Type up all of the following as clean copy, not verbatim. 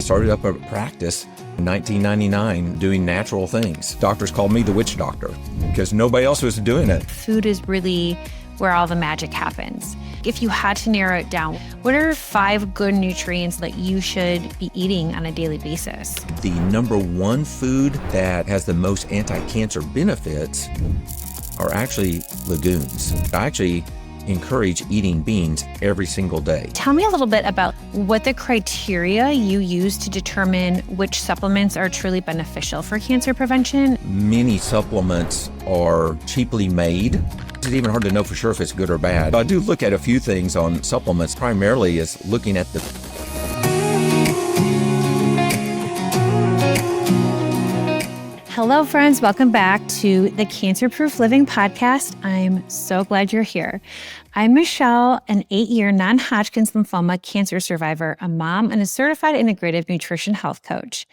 started up a practice in 1999 doing natural things. Doctors called me the witch doctor because nobody else was doing it. Food is really where all the magic happens. If you had to narrow it down, what are 5 good nutrients that you should be eating on a daily basis? The number one food that has the most anti-cancer benefits are actually legumes. I actually encourage eating beans every single day. Tell me a little bit about what the criteria you use to determine which supplements are truly beneficial for cancer prevention. Many supplements are cheaply made. It's even hard to know for sure if it's good or bad. I do look at a few things on supplements, primarily is looking at the Hello, friends. Welcome back to the Cancer Proof Living podcast. I'm so glad you're here. I'm Michelle, an 8-year non-Hodgkin's lymphoma cancer survivor, a mom, and a certified integrative nutrition health coach.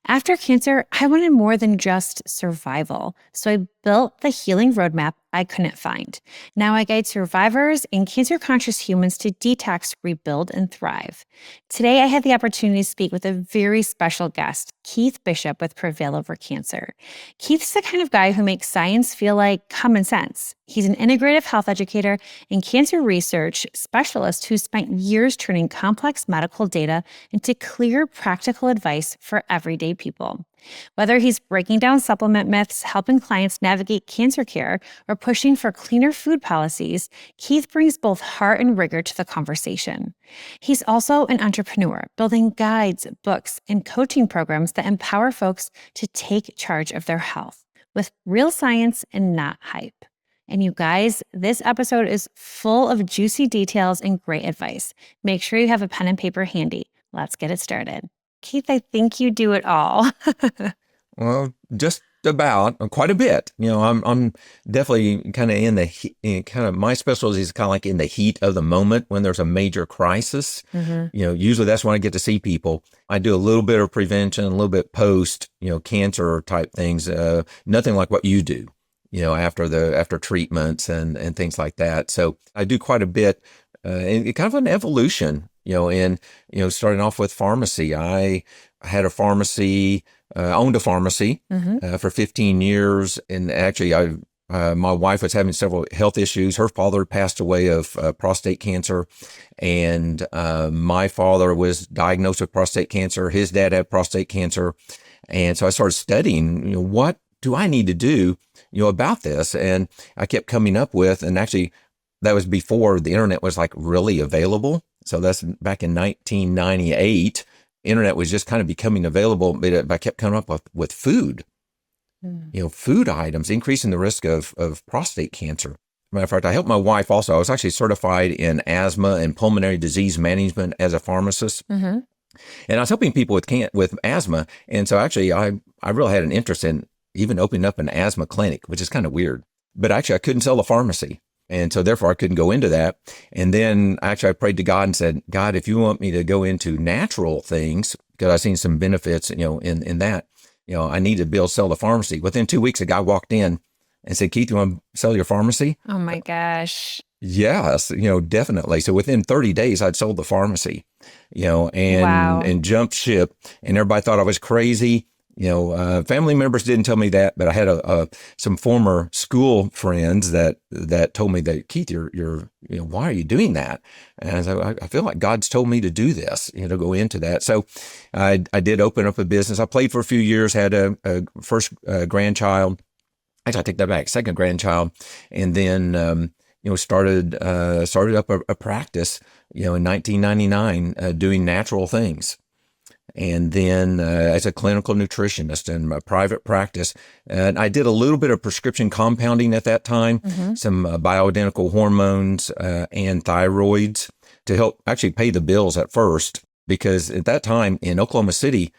After cancer, I wanted more than just survival, so I built the healing roadmap I couldn't find. Now I guide survivors and cancer-conscious humans to detox, rebuild, and thrive. Today, I had the opportunity to speak with a very special guest, Keith Bishop with Prevail Over Cancer. Keith's the kind of guy who makes science feel like common sense. He's an integrative health educator and cancer research specialist who spent years turning complex medical data into clear, practical advice for everyday people. Whether he's breaking down supplement myths, helping clients navigate cancer care, or pushing for cleaner food policies, Keith brings both heart and rigor to the conversation. He's also an entrepreneur, building guides, books, and coaching programs that empower folks to take charge of their health with real science and not hype. And you guys, this episode is full of juicy details and great advice. Make sure you have a pen and paper handy. Let's get it started. Keith, I think you do it all. Well, just about quite a bit. You know, I'm definitely kind of my specialty is kind of like in the heat of the moment when there's a major crisis. Mm-hmm. You know, usually that's when I get to see people. I do a little bit of prevention, a little bit post, cancer type things. Nothing like what you do, after treatments and things like that. So I do quite a bit, and kind of an evolution. Starting off with pharmacy. I had a pharmacy, owned a pharmacy for 15 years. And actually, my wife was having several health issues. Her father passed away of prostate cancer. And my father was diagnosed with prostate cancer. His dad had prostate cancer. And so I started studying, what do I need to do, about this? And I kept coming up with, and actually, that was before the internet was like really available. So that's back in 1998. Internet was just kind of becoming available, but I kept coming up with food, food items, increasing the risk of prostate cancer. Matter of fact, I helped my wife also. I was actually certified in asthma and pulmonary disease management as a pharmacist. Mm-hmm. And I was helping people with asthma. And so actually, I really had an interest in even opening up an asthma clinic, which is kind of weird. But actually, I couldn't sell a pharmacy. And so therefore I couldn't go into that. And then actually I prayed to God and said, God, if you want me to go into natural things, because I've seen some benefits, in that, I need to be able to sell the pharmacy. Within 2 weeks, a guy walked in and said, Keith, you want to sell your pharmacy? Oh my gosh. Yes, definitely. So within 30 days, I'd sold the pharmacy, and jumped ship, and everybody thought I was crazy. Family members didn't tell me that, but I had some former school friends that told me that, Keith, you're why are you doing that? And I said, I feel like God's told me to do this, to go into that. So I did open up a business. I played for a few years, had a first grandchild. Actually, I take that back, second grandchild. And then, started up a practice, in 1999, doing natural things. And then as a clinical nutritionist in my private practice, and I did a little bit of prescription compounding at that time, some bioidentical hormones and thyroids to help actually pay the bills at first. Because at that time in Oklahoma City,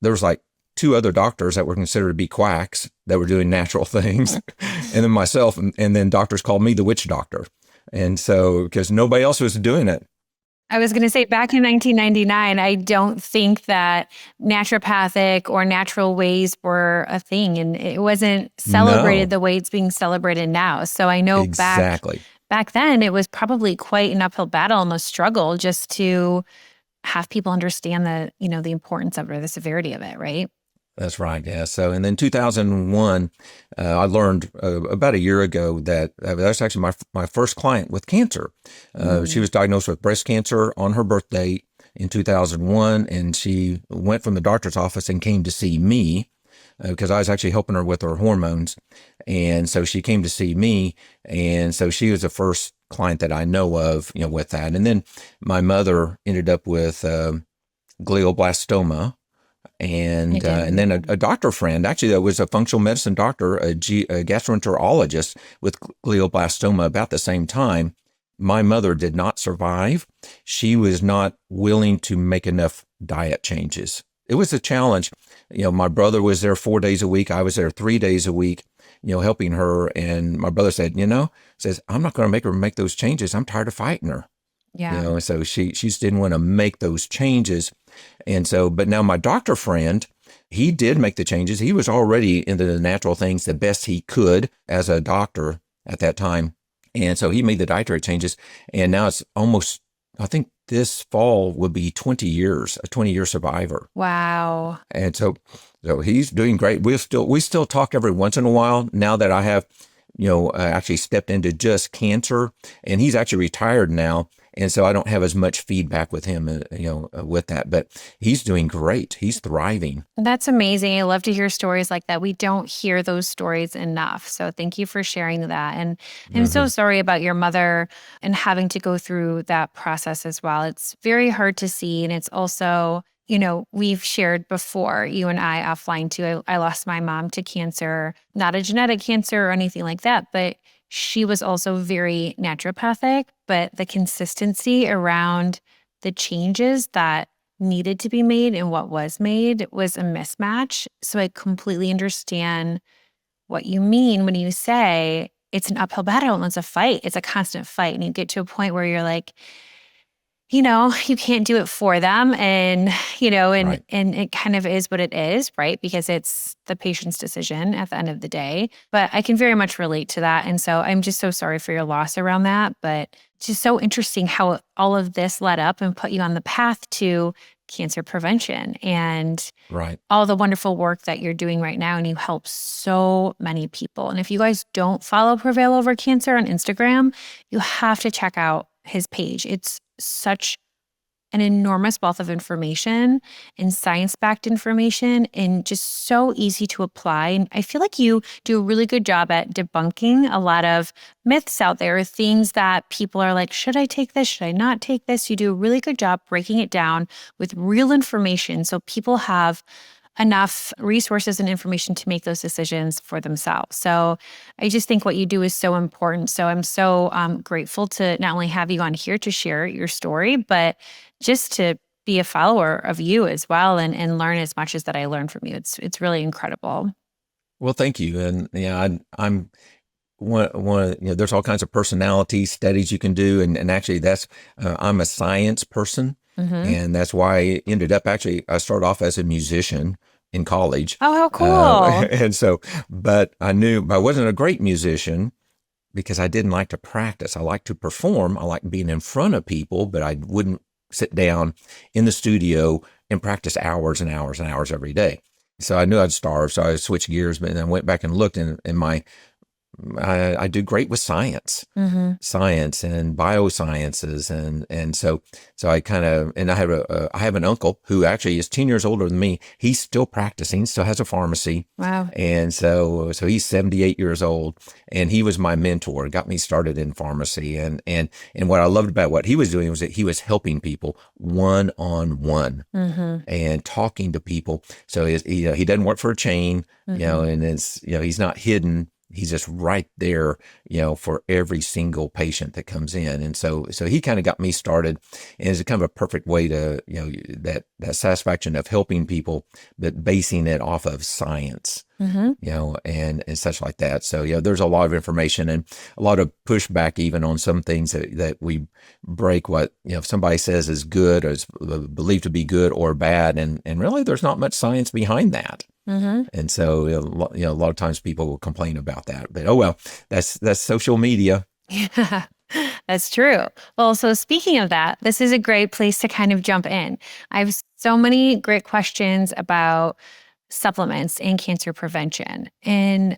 there was like 2 other doctors that were considered to be quacks that were doing natural things. And then myself, and then doctors called me the witch doctor. And so, because nobody else was doing it. I was going to say, back in 1999, I don't think that naturopathic or natural ways were a thing, and it wasn't celebrated the way it's being celebrated now. So I know back then, it was probably quite an uphill battle and a struggle just to have people understand the importance of it or the severity of it, right? That's right. Yeah. So, and then 2001, I learned about a year ago that that's actually my first client with cancer. She was diagnosed with breast cancer on her birthday in 2001, and she went from the doctor's office and came to see me because I was actually helping her with her hormones. And so she came to see me. And so she was the first client that I know of, with that. And then my mother ended up with glioblastoma. And then a doctor friend, actually, that was a functional medicine doctor, a gastroenterologist with glioblastoma about the same time. My mother did not survive. She was not willing to make enough diet changes. It was a challenge. My brother was there 4 days a week. I was there 3 days a week, helping her. And my brother said, I'm not going to make her make those changes. I'm tired of fighting her. Yeah. So she just didn't want to make those changes. And so, but now my doctor friend, he did make the changes. He was already into the natural things the best he could as a doctor at that time. And so he made the dietary changes. And now it's almost, I think this fall will be 20 years, a 20-year survivor. Wow. And so he's doing great. We still talk every once in a while now that I have, actually stepped into just cancer, and he's actually retired now. And so I don't have as much feedback with him, with that, but he's doing great. He's thriving. That's amazing. I love to hear stories like that. We don't hear those stories enough. So thank you for sharing that. And I'm so sorry about your mother and having to go through that process as well. It's very hard to see. And it's also, we've shared before, you and I offline too. I lost my mom to cancer, not a genetic cancer or anything like that, but she was also very naturopathic, but the consistency around the changes that needed to be made and what was made was a mismatch. So I completely understand what you mean when you say it's an uphill battle and it's a fight. It's a constant fight. And you get to a point where you're like, you can't do it for them. And, Right. and it kind of is what it is, right? Because it's the patient's decision at the end of the day. But I can very much relate to that. And so I'm just so sorry for your loss around that. But it's just so interesting how all of this led up and put you on the path to cancer prevention and Right. all the wonderful work that you're doing right now. And you help so many people. And if you guys don't follow Prevail Over Cancer on Instagram, you have to check out his page. It's such an enormous wealth of information and science-backed information and just so easy to apply. And I feel like you do a really good job at debunking a lot of myths out there, things that people are like, should I take this? Should I not take this? You do a really good job breaking it down with real information so people have enough resources and information to make those decisions for themselves. So I just think what you do is so important. So I'm so grateful to not only have you on here to share your story, but just to be a follower of you as well and learn as much as that I learned from you. It's really incredible. Well, thank you. And I'm one. There's all kinds of personality studies you can do, and actually, that's I'm a science person. And that's why I ended up I started off as a musician in college. Oh, how cool. And so, but I knew I wasn't a great musician because I didn't like to practice. I like to perform. I like being in front of people, but I wouldn't sit down in the studio and practice hours and hours and hours every day. So I knew I'd starve. So I switched gears, but then I went back and looked I do great with science and biosciences. And so I kind of, and I have an uncle who actually is 10 years older than me. He's still practicing, still has a pharmacy. Wow. And so he's 78 years old, and he was my mentor, got me started in pharmacy. And what I loved about what he was doing was that he was helping people one-on-one and talking to people. So he doesn't work for a chain, and he's not hidden. He's just right there, for every single patient that comes in. And so he kind of got me started, and it's kind of a perfect way to, that satisfaction of helping people, but basing it off of science, and such like that. So, there's a lot of information and a lot of pushback even on some things that we break what, if somebody says is good or is believed to be good or bad. And really there's not much science behind that. And so, a lot of times people will complain about that, but oh well, that's social media. Yeah, That's true. Well, so speaking of that, this is a great place to kind of jump in. I have so many great questions about supplements and cancer prevention. And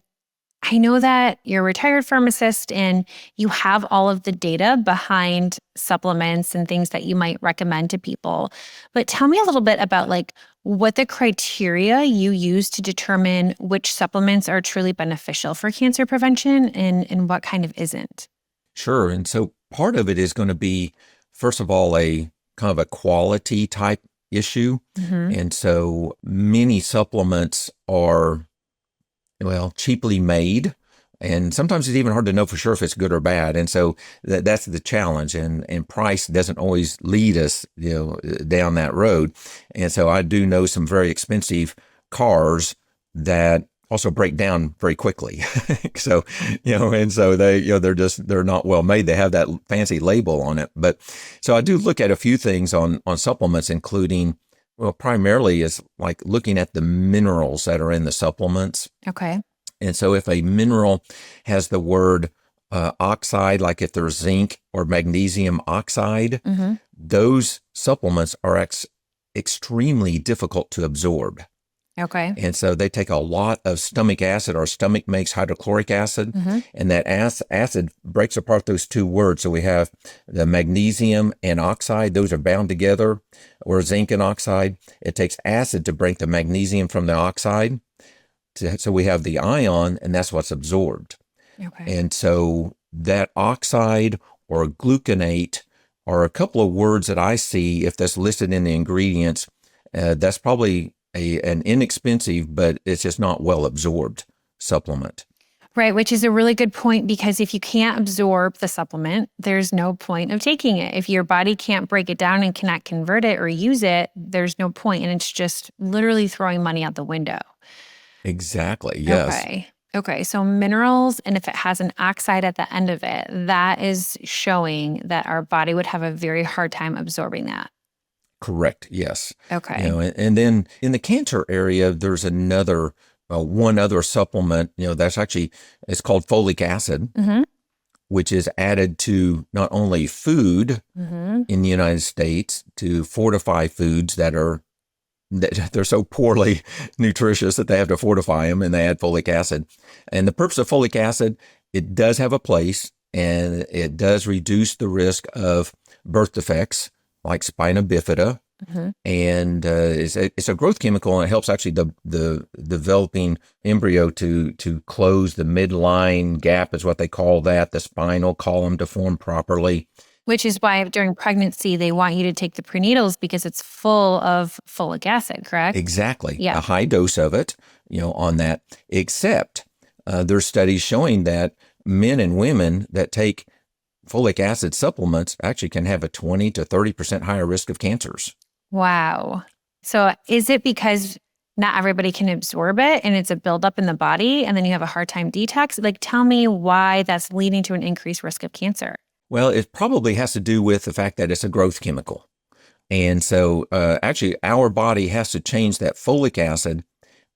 I know that you're a retired pharmacist and you have all of the data behind supplements and things that you might recommend to people. But tell me a little bit about like what the criteria you use to determine which supplements are truly beneficial for cancer prevention and what kind of isn't. Sure. And so part of it is going to be, first of all, a kind of a quality type issue. And so many supplements are, well, cheaply made. And sometimes it's even hard to know for sure if it's good or bad. And so that's the challenge. And price doesn't always lead us, down that road. And so I do know some very expensive cars that also break down very quickly. So, and so they're not well made. They have that fancy label on it. But so I do look at a few things on supplements, including, well, primarily is like looking at the minerals that are in the supplements. Okay. And so if a mineral has the word oxide, like if there's zinc or magnesium oxide, those supplements are extremely difficult to absorb. Okay. And so they take a lot of stomach acid. Our stomach makes hydrochloric acid, and that acid breaks apart those two words. So we have the magnesium and oxide. Those are bound together, or zinc and oxide. It takes acid to break the magnesium from the oxide. So we have the ion, and that's what's absorbed. Okay. And so that oxide or gluconate are a couple of words that I see, if that's listed in the ingredients, that's probably an inexpensive, but it's just not well absorbed supplement. Right, which is a really good point because if you can't absorb the supplement, there's no point of taking it. If your body can't break it down and cannot convert it or use it, there's no point, and it's just literally throwing money out the window. Exactly, yes. Okay, so minerals, and if it has an oxide at the end of it, that is showing that our body would have a very hard time absorbing that. Correct, yes. Okay. And then in the cancer area, there's one other supplement, that's actually, it's called folic acid, which is added to not only food in the United States to fortify foods that they're so poorly nutritious that they have to fortify them, and they add folic acid. And the purpose of folic acid, it does have a place, and it does reduce the risk of birth defects like spina bifida. And it's a growth chemical, and it helps actually the developing embryo to close the midline gap, is what they call that, the spinal column to form properly. Which is why during pregnancy, they want you to take the prenatals because it's full of folic acid, correct? Exactly. Yeah. A high dose of it, on that, except there's studies showing that men and women that take folic acid supplements actually can have a 20 to 30% higher risk of cancers. Wow. So is it because not everybody can absorb it and it's a buildup in the body and then you have a hard time detox? Like, tell me why that's leading to an increased risk of cancer. Well, it probably has to do with the fact that it's a growth chemical. And so actually our body has to change that folic acid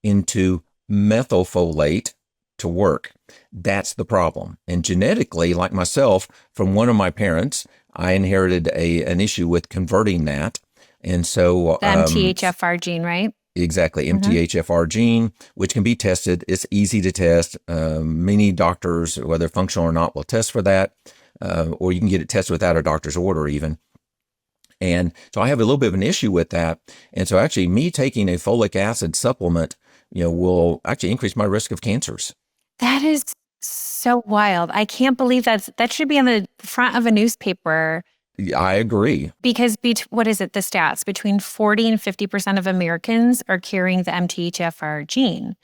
into methylfolate to work. That's the problem. And genetically, like myself, from one of my parents, I inherited an issue with converting that. And so the MTHFR gene, right? Exactly. MTHFR gene, which can be tested. It's easy to test. Many doctors, whether functional or not, will test for that. Or you can get it tested without a doctor's order even. And so I have a little bit of an issue with that. And so actually me taking a folic acid supplement, will actually increase my risk of cancers. That is so wild. I can't believe that should be on the front of a newspaper. I agree. Because what is it, the stats? Between 40 and 50% of Americans are carrying the MTHFR gene.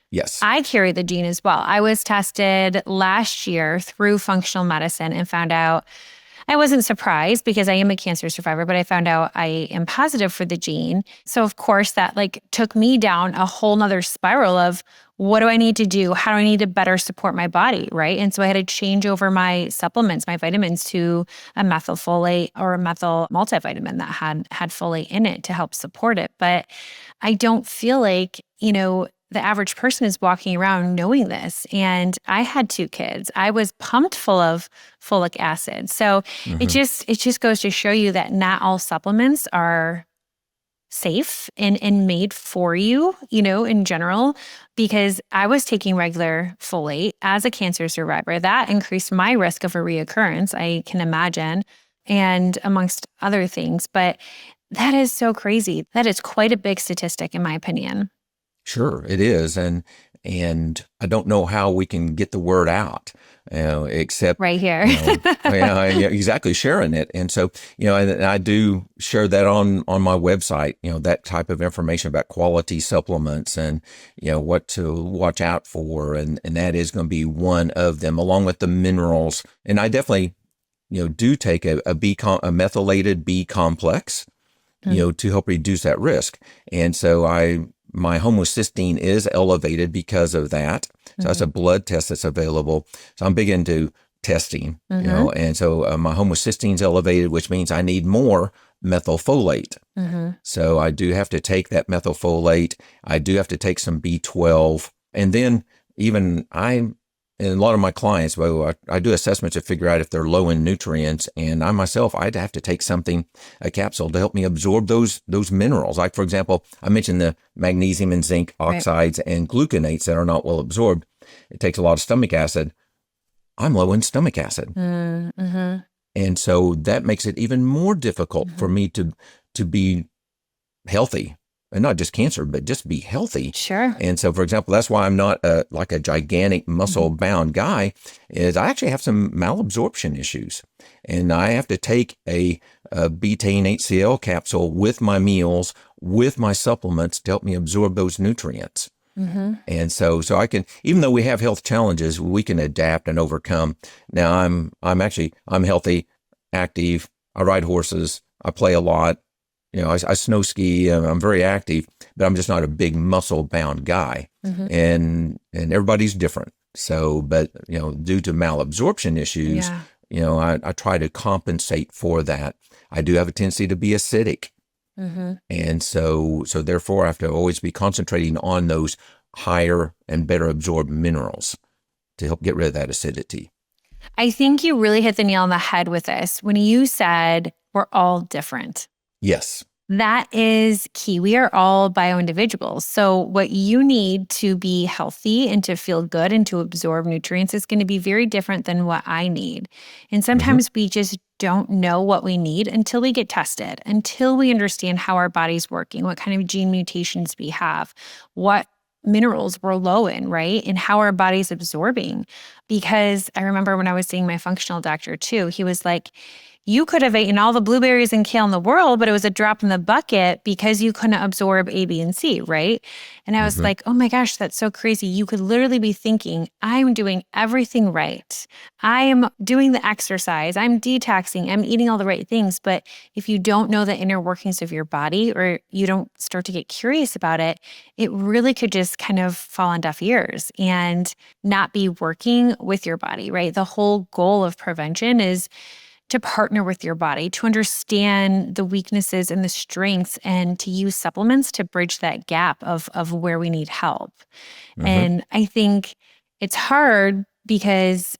Yes. I carry the gene as well. I was tested last year through functional medicine and found out, I wasn't surprised because I am a cancer survivor, but I found out I am positive for the gene. So of course that took me down a whole nother spiral of what do I need to do? How do I need to better support my body, right? And so I had to change over my supplements, my vitamins, to a methylfolate or a methyl multivitamin that had folate in it to help support it. But I don't feel like, the average person is walking around knowing this. And I had 2 kids. I was pumped full of folic acid. So it just goes to show you that not all supplements are safe and made for you, in general, because I was taking regular folate as a cancer survivor. That increased my risk of a reoccurrence, I can imagine, and amongst other things. But that is so crazy. That is quite a big statistic, in my opinion. Sure, it is, and I don't know how we can get the word out, except Right here. yeah, exactly, sharing it. And so, and I do share that on my website, that type of information about quality supplements and what to watch out for, and that is going to be one of them, along with the minerals. And I definitely, do take a methylated B complex, to help reduce that risk. And so my homocysteine is elevated because of that. So that's a blood test that's available. So I'm big into testing, and so my homocysteine is elevated, which means I need more methylfolate. So I do have to take that methylfolate. I do have to take some B12. And then even and a lot of my clients, well, I do assessments to figure out if they're low in nutrients. And I myself, I'd have to take a capsule to help me absorb those minerals. Like, for example, I mentioned the magnesium and zinc oxides and gluconates that are not well absorbed. It takes a lot of stomach acid. I'm low in stomach acid. And so that makes it even more difficult for me to be healthy. And not just cancer, but just be healthy. Sure. And so, for example, that's why I'm not like a gigantic muscle-bound guy, is I actually have some malabsorption issues. And I have to take a betaine HCl capsule with my meals, with my supplements to help me absorb those nutrients. And so I can, even though we have health challenges, we can adapt and overcome. Now, I'm healthy, active, I ride horses, I play a lot. I snow ski, I'm very active, but I'm just not a big muscle bound guy. And everybody's different. So, but, due to malabsorption issues, I try to compensate for that. I do have a tendency to be acidic. And so therefore I have to always be concentrating on those higher and better absorbed minerals to help get rid of that acidity. I think you really hit the nail on the head with this when you said we're all different. Yes. That is key. We are all bio-individuals. So what you need to be healthy and to feel good and to absorb nutrients is going to be very different than what I need. And sometimes we just don't know what we need until we get tested, until we understand how our body's working, what kind of gene mutations we have, what minerals we're low in, right? And how our body's absorbing. Because I remember when I was seeing my functional doctor too, he was like, you could have eaten all the blueberries and kale in the world, but it was a drop in the bucket because you couldn't absorb A, B, and C, right? And I was like, oh my gosh, that's so crazy. You could literally be thinking, I'm doing everything right. I am doing the exercise. I'm detoxing. I'm eating all the right things. But if you don't know the inner workings of your body, or you don't start to get curious about it, it really could just kind of fall on deaf ears and not be working with your body, right? The whole goal of prevention is to partner with your body, to understand the weaknesses and the strengths, and to use supplements to bridge that gap of where we need help. And I think it's hard because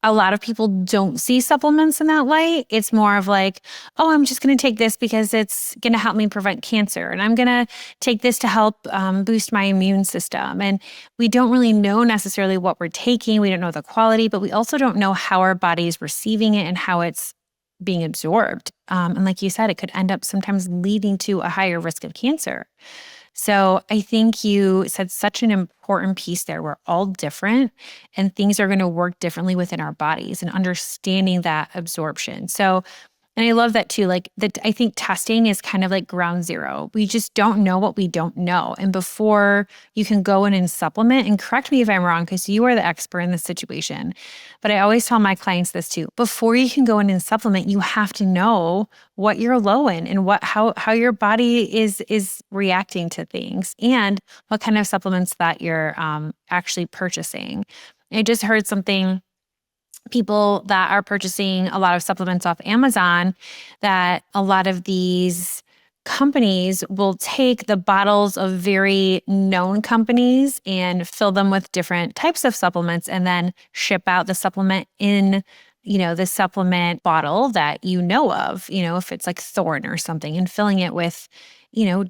a lot of people don't see supplements in that light. It's more of like, oh, I'm just going to take this because it's going to help me prevent cancer. And I'm going to take this to help boost my immune system. And we don't really know necessarily what we're taking. We don't know the quality, but we also don't know how our body is receiving it and how it's being absorbed. And like you said, it could end up sometimes leading to a higher risk of cancer. So I think you said such an important piece there. We're all different and things are going to work differently within our bodies, and understanding that absorption. So, and I love that too. Like that, I think testing is kind of like ground zero. We just don't know what we don't know. And before you can go in and supplement, and correct me if I'm wrong, because you are the expert in this situation, but I always tell my clients this too. Before you can go in and supplement, you have to know what you're low in and how your body is reacting to things, and what kind of supplements that you're actually purchasing. I just heard something. People that are purchasing a lot of supplements off Amazon, that a lot of these companies will take the bottles of very known companies and fill them with different types of supplements and then ship out the supplement in, the supplement bottle that you know of, if it's like Thorn or something, and filling it with,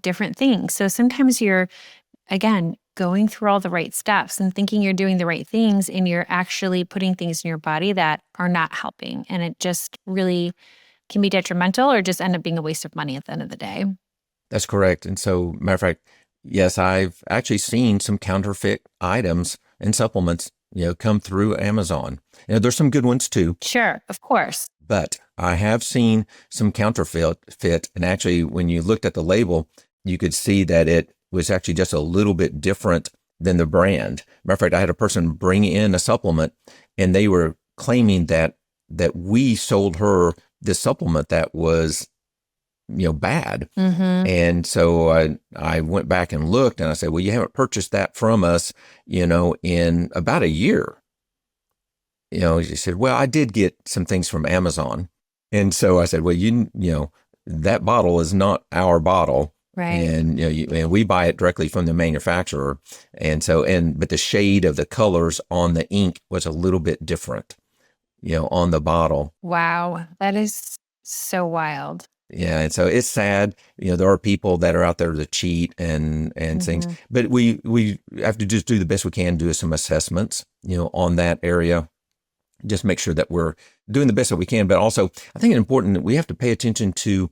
different things. So sometimes you're, again, going through all the right steps and thinking you're doing the right things, and you're actually putting things in your body that are not helping. And it just really can be detrimental or just end up being a waste of money at the end of the day. That's correct. And so, matter of fact, yes, I've actually seen some counterfeit items and supplements, come through Amazon. There's some good ones too. Sure, of course. But I have seen some counterfeit. And actually, when you looked at the label, you could see that it was actually just a little bit different than the brand. Matter of fact, I had a person bring in a supplement, and they were claiming that we sold her this supplement that was, bad. Mm-hmm. And so I went back and looked, and I said, well, you haven't purchased that from us, in about a year. She said, well, I did get some things from Amazon. And so I said, well, that bottle is not our bottle. Right. And, and we buy it directly from the manufacturer. And so, but the shade of the colors on the ink was a little bit different, on the bottle. Wow. That is so wild. Yeah. And so it's sad. There are people that are out there that cheat and things, but we have to just do the best we can, do some assessments, on that area. Just make sure that we're doing the best that we can. But also, I think it's important that we have to pay attention to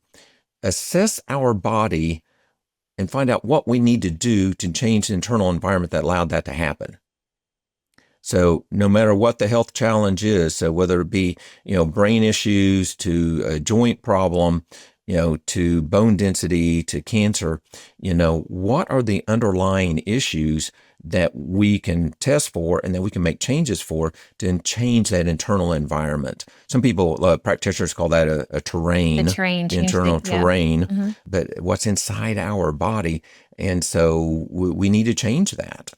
assess our body and find out what we need to do to change the internal environment that allowed that to happen. So no matter what the health challenge is, so whether it be, brain issues to a joint problem, to bone density, to cancer, what are the underlying issues that we can test for and that we can make changes for to change that internal environment. Some people, practitioners call that a terrain, the internal terrain, yeah. Mm-hmm. but what's inside our body. And so we need to change that,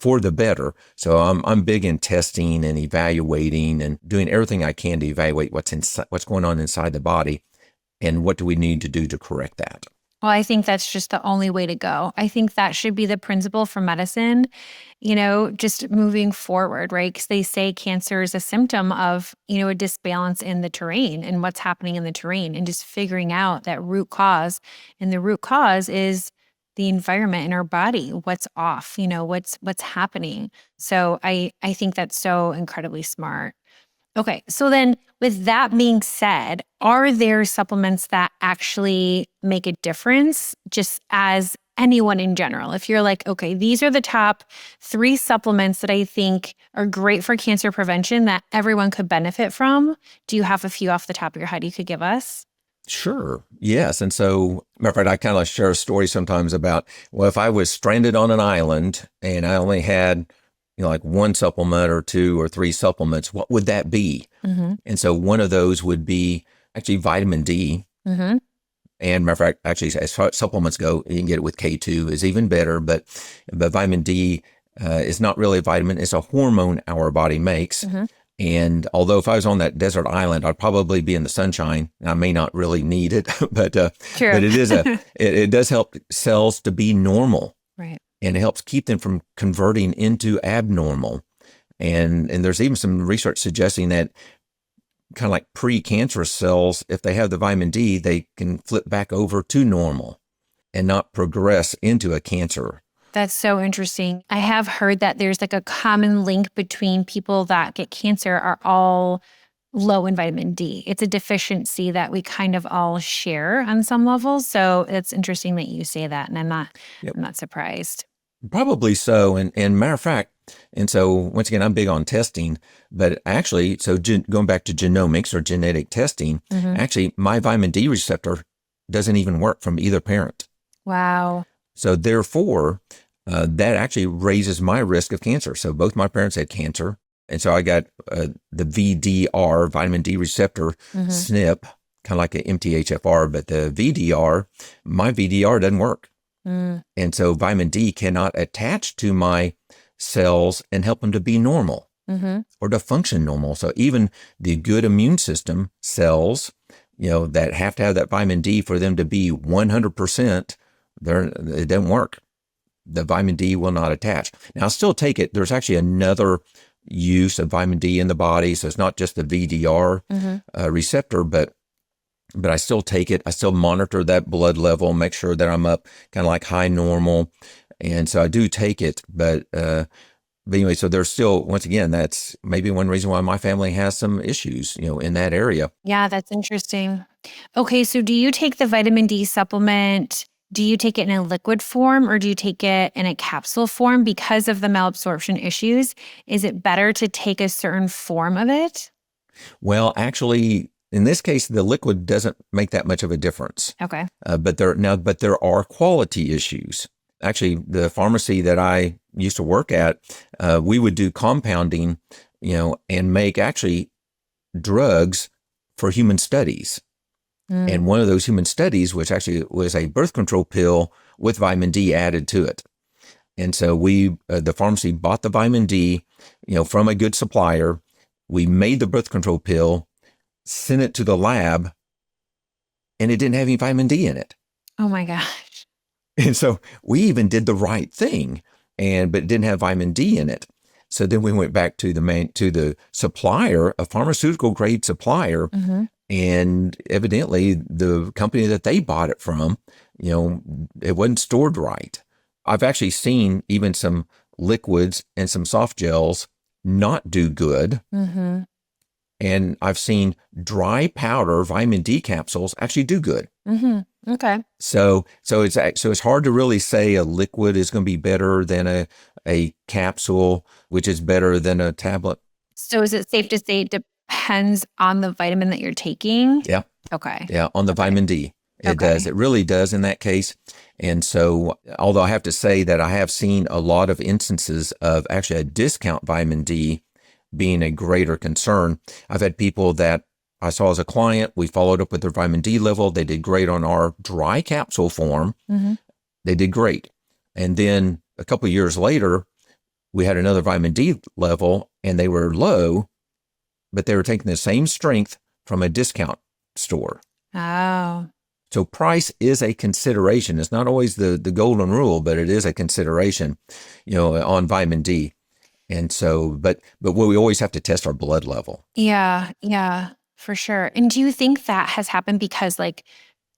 for the better. So I'm big in testing and evaluating and doing everything I can to evaluate what's going on inside the body and what do we need to do to correct that. Well, I think that's just the only way to go. I think that should be the principle for medicine, just moving forward, right? Because they say cancer is a symptom of, a disbalance in the terrain and what's happening in the terrain, and just figuring out that root cause. And the root cause is the environment in our body, what's off, what's happening. So I think that's so incredibly smart. Okay. So then with that being said, are there supplements that actually make a difference, just as anyone in general? If you're like, okay, these are the top 3 supplements that I think are great for cancer prevention that everyone could benefit from. Do you have a few off the top of your head you could give us? Sure. Yes. And so, matter of fact, I kind of share a story sometimes about, well, if I was stranded on an island and I only had like one supplement or 2 or 3 supplements, what would that be? Mm-hmm. And so one of those would be actually vitamin D. Mm-hmm. And matter of fact, actually, as far as supplements go, you can get it with K2 is even better. But vitamin D is not really a vitamin. It's a hormone our body makes. Mm-hmm. And although if I was on that desert island, I'd probably be in the sunshine. I may not really need it, but it is it does help cells to be normal. Right. And it helps keep them from converting into abnormal. And there's even some research suggesting that kind of like pre-cancerous cells, if they have the vitamin D, they can flip back over to normal and not progress into a cancer. That's so interesting. I have heard that there's like a common link between people that get cancer are all low in vitamin D. It's a deficiency that we kind of all share on some levels. So it's interesting that you say that, and I'm not surprised. Probably so. And matter of fact, and so once again, I'm big on testing, but actually, so going back to genomics or genetic testing, mm-hmm. actually my vitamin D receptor doesn't even work from either parent. Wow. So therefore, that actually raises my risk of cancer. So both my parents had cancer. And so I got the VDR, vitamin D receptor, mm-hmm. SNP, kind of like an MTHFR, but the VDR, my VDR doesn't work. Mm. And so vitamin D cannot attach to my cells and help them to be normal mm-hmm. or to function normal. So even the good immune system cells, that have to have that vitamin D for them to be 100%, it doesn't work. The vitamin D will not attach. Now, I'll still take it. There's actually another use of vitamin D in the body. So it's not just the VDR receptor, but I still take it. I still monitor that blood level, make sure that I'm up kind of like high normal. And so I do take it. But anyway, so there's still, once again, that's maybe one reason why my family has some issues, in that area. Yeah, that's interesting. Okay, so do you take the vitamin D supplement? Do you take it in a liquid form or do you take it in a capsule form because of the malabsorption issues? Is it better to take a certain form of it? Well, actually, in this case, the liquid doesn't make that much of a difference. Okay. But there are quality issues. Actually, the pharmacy that I used to work at, we would do compounding, and make actually drugs for human studies. And one of those human studies, which actually was a birth control pill with vitamin D added to it. And so the pharmacy bought the vitamin D, from a good supplier. We made the birth control pill, sent it to the lab, and it didn't have any vitamin D in it. Oh my gosh. And so we even did the right thing, but it didn't have vitamin D in it. So then we went back to the supplier, a pharmaceutical grade supplier, and evidently the company that they bought it from, it wasn't stored right. I've actually seen even some liquids and some soft gels not do good. And I've seen dry powder vitamin D capsules actually do good. Okay. So it's hard to really say a liquid is going to be better than a capsule, which is better than a tablet. So is it safe to say it depends on the vitamin that you're taking? Yeah. Okay. Yeah, on the vitamin D. It does. It really does in that case. And so, although I have to say that I have seen a lot of instances of actually a discount vitamin D being a greater concern. I've had people that I saw as a client, we followed up with their vitamin D level. They did great on our dry capsule form. They did great. And then a couple of years later, we had another vitamin D level and they were low, but they were taking the same strength from a discount store. Oh. So price is a consideration. It's not always the golden rule, but it is a consideration, on vitamin D. And so, but we always have to test our blood level. Yeah, for sure. And do you think that has happened because like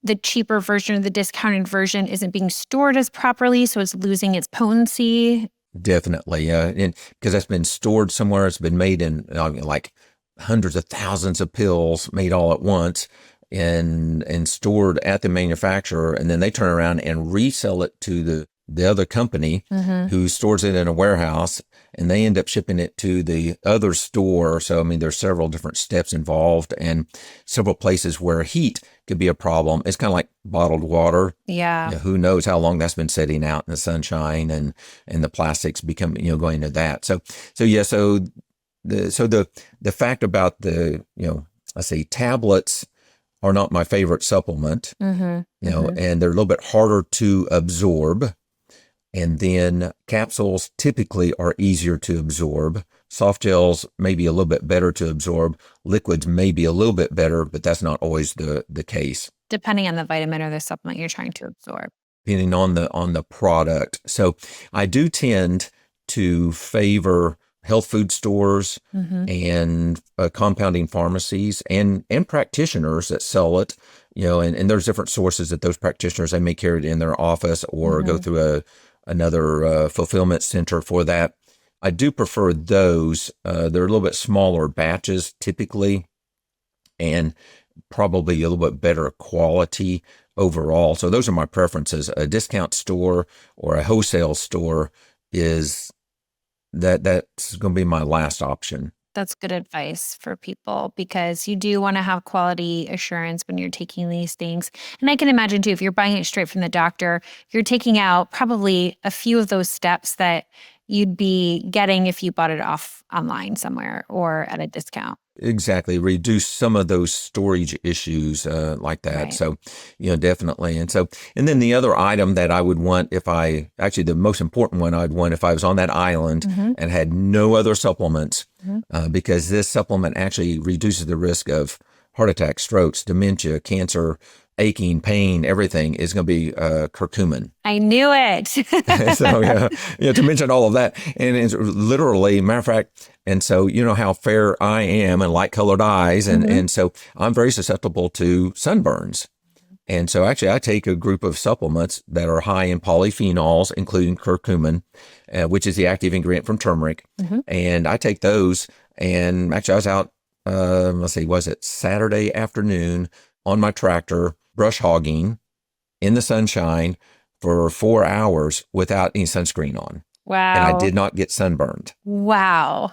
the cheaper version or the discounted version isn't being stored as properly, so it's losing its potency? Definitely, and because that's been stored somewhere, it's been made in like hundreds of thousands of pills made all at once and stored at the manufacturer, and then they turn around and resell it to the other company who stores it in a warehouse, and they end up shipping it to the other store. So, there's several different steps involved and several places where heat could be a problem. It's kind of like bottled water. Yeah. Who knows how long that's been sitting out in the sunshine and the plastics become, going into that. So the fact about let's say tablets are not my favorite supplement, and they're a little bit harder to absorb. And then capsules typically are easier to absorb. Soft gels may be a little bit better to absorb. Liquids may be a little bit better, but that's not always the case. Depending on the vitamin or the supplement you're trying to absorb. Depending on the product. So I do tend to favor health food stores and compounding pharmacies and practitioners that sell it, and there's different sources that those practitioners, they may carry it in their office or go through another fulfillment center for that. I do prefer those. They're a little bit smaller batches typically and probably a little bit better quality overall. So those are my preferences. A discount store or a wholesale store that's going to be my last option. That's good advice for people because you do want to have quality assurance when you're taking these things. And I can imagine too, if you're buying it straight from the doctor, you're taking out probably a few of those steps that you'd be getting if you bought it off online somewhere or at a discount. Exactly. Reduce some of those storage issues like that. Right. So, definitely. And then the other item that I would want the most important one I'd want if I was on that island and had no other supplements, because this supplement actually reduces the risk of heart attack, strokes, dementia, cancer, aching, pain, everything is going to be curcumin. I knew it. So to mention all of that, and it's literally, matter of fact, and so you know how fair I am and light colored eyes, and so I'm very susceptible to sunburns. And so actually I take a group of supplements that are high in polyphenols, including curcumin, which is the active ingredient from turmeric. And I take those, and actually I was out, was it Saturday afternoon on my tractor, brush hogging in the sunshine for 4 hours without any sunscreen on. Wow. And I did not get sunburned. Wow.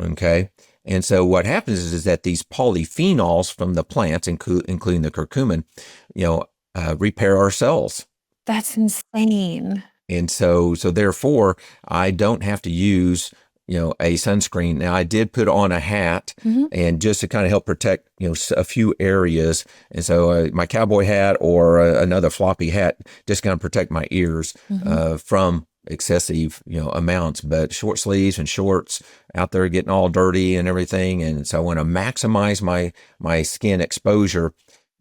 Okay. And so what happens is that these polyphenols from the plants, including the curcumin, repair our cells. That's insane. And so therefore, I don't have to use, a sunscreen. Now, I did put on a hat and just to kind of help protect, a few areas. And so my cowboy hat or another floppy hat just kind of protect my ears from excessive, amounts, but short sleeves and shorts out there getting all dirty and everything. And so I want to maximize my skin exposure.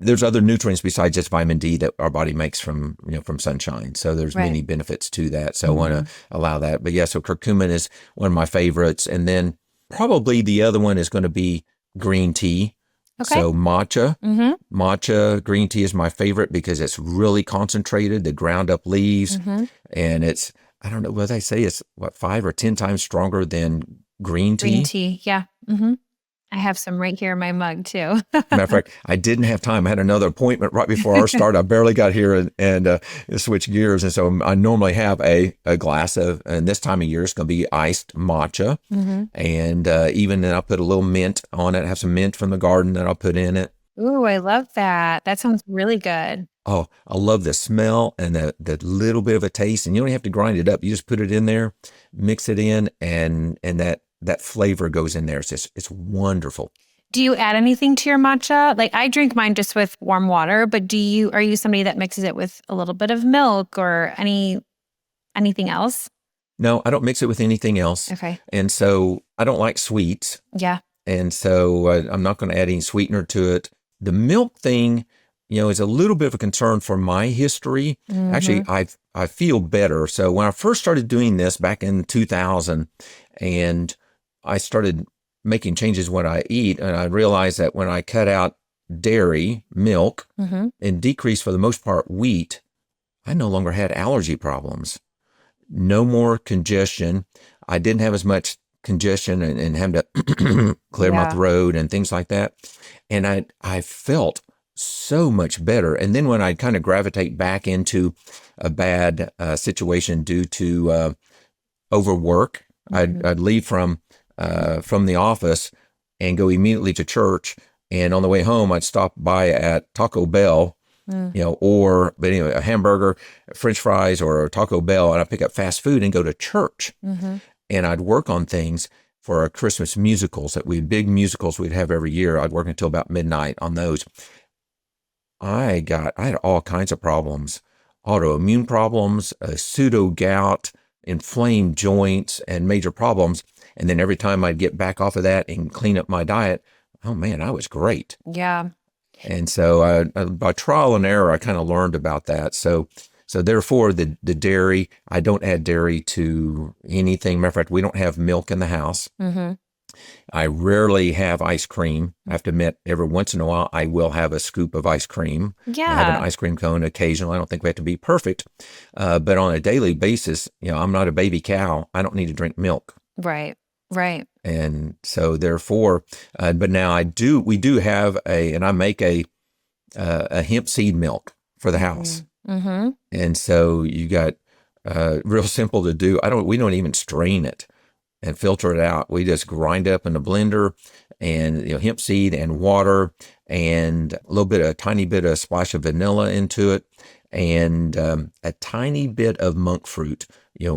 There's other nutrients besides just vitamin D that our body makes from sunshine. So there's many benefits to that. So I want to allow that. But yeah, so curcumin is one of my favorites. And then probably the other one is going to be green tea. Okay. So matcha green tea is my favorite because it's really concentrated, the ground up leaves, and it's, I don't know what they say, it's 5 or 10 times stronger than green tea. Green tea, yeah. I have some right here in my mug too. Matter of fact, I didn't have time. I had another appointment right before our start. I barely got here and switched gears. And so I normally have a glass of, and this time of year it's going to be iced matcha. And even then I'll put a little mint on it. I have some mint from the garden that I'll put in it. Ooh, I love that. That sounds really good. Oh, I love the smell and the little bit of a taste. And you don't have to grind it up. You just put it in there, mix it in, and that flavor goes in there. It's wonderful. Do you add anything to your matcha? Like I drink mine just with warm water, but are you somebody that mixes it with a little bit of milk or anything else? No, I don't mix it with anything else. Okay. And so I don't like sweets. Yeah. And so I'm not going to add any sweetener to it. The milk thing, is a little bit of a concern for my history. Actually, I feel better. So when I first started doing this back in 2000, and I started making changes when I eat, and I realized that when I cut out dairy, milk, and decreased for the most part wheat, I no longer had allergy problems. No more congestion. I didn't have as much congestion and having to clear my throat and things like that. And I felt so much better. And then when I kind of gravitate back into a bad situation due to overwork, I'd leave from the office and go immediately to church. And on the way home, I'd stop by at Taco Bell, a hamburger, French fries, or Taco Bell, and I'd pick up fast food and go to church. And I'd work on things for our Christmas musicals big musicals we'd have every year. I'd work until about midnight on those. I had all kinds of problems, autoimmune problems, pseudo gout, inflamed joints, and major problems. And then every time I'd get back off of that and clean up my diet, oh man, I was great. Yeah. And so by trial and error, I kind of learned about that. So therefore, the dairy, I don't add dairy to anything. Matter of fact, we don't have milk in the house. I rarely have ice cream. I have to admit, every once in a while, I will have a scoop of ice cream. Yeah. I have an ice cream cone occasionally. I don't think we have to be perfect. But on a daily basis, I'm not a baby cow. I don't need to drink milk. Right. And so therefore, but now we do have and I make a hemp seed milk for the house. And so you got real simple to do. We don't even strain it and filter it out. We just grind up in a blender and hemp seed and water and a tiny bit of splash of vanilla into it and a tiny bit of monk fruit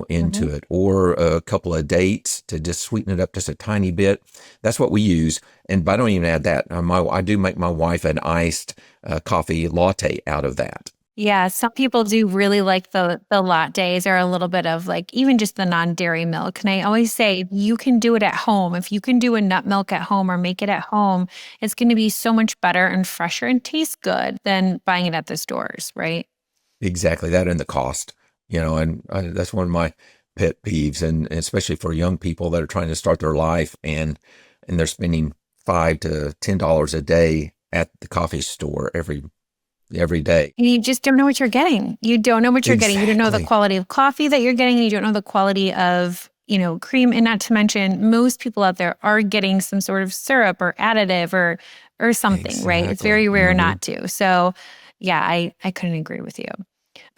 into it, or a couple of dates to just sweeten it up just a tiny bit. That's what we use. But I don't even add that. I do make my wife an iced coffee latte out of that. Yeah, some people do really like the lattes or a little bit of like even just the non-dairy milk. And I always say if you can do it at home, if you can do a nut milk at home or make it at home, it's going to be so much better and fresher and taste good than buying it at the stores, right? Exactly that, and the cost, and that's one of my pet peeves, and especially for young people that are trying to start their life and they're spending $5 to $10 a day at the coffee store every day. And you just don't know what you're getting. You don't know what you're getting. You don't know the Exactly. quality of coffee that you're getting. And you don't know the quality of, cream. And not to mention, most people out there are getting some sort of syrup or additive or something, right? It's Exactly. very rare Hmm. not to. So yeah, I couldn't agree with you.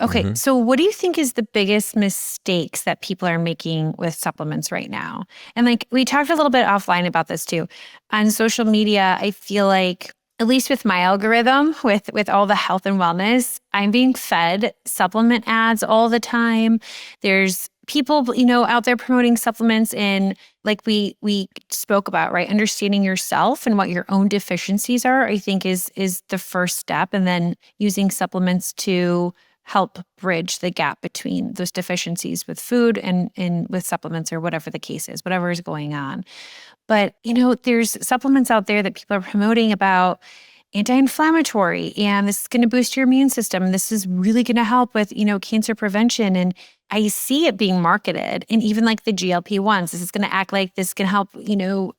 Okay, Hmm. so what do you think is the biggest mistakes that people are making with supplements right now? And like we talked a little bit offline about this too. On social media, I feel like at least with my algorithm, with all the health and wellness, I'm being fed supplement ads all the time. There's people, out there promoting supplements and like we spoke about, right? Understanding yourself and what your own deficiencies are, I think is the first step. And then using supplements to help bridge the gap between those deficiencies with food and with supplements or whatever the case is, whatever is going on. But, there's supplements out there that people are promoting about anti-inflammatory and this is going to boost your immune system. This is really going to help with, cancer prevention. And I see it being marketed and even like the GLP-1s, this is going to act like this can help,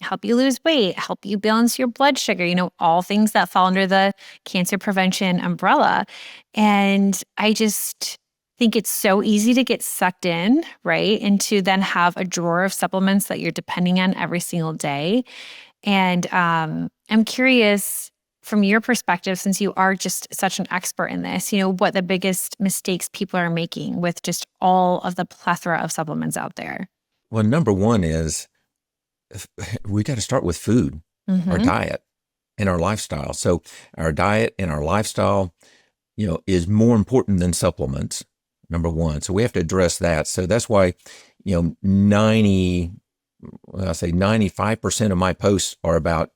help you lose weight, help you balance your blood sugar, all things that fall under the cancer prevention umbrella. And I just think it's so easy to get sucked in, right? And to then have a drawer of supplements that you're depending on every single day. And I'm curious from your perspective, since you are just such an expert in this, what the biggest mistakes people are making with just all of the plethora of supplements out there. Well, number one is we got to start with food, our Mm-hmm. diet, and our lifestyle. So our diet and our lifestyle, is more important than supplements. Number one. So we have to address that. So that's why, 95% of my posts are about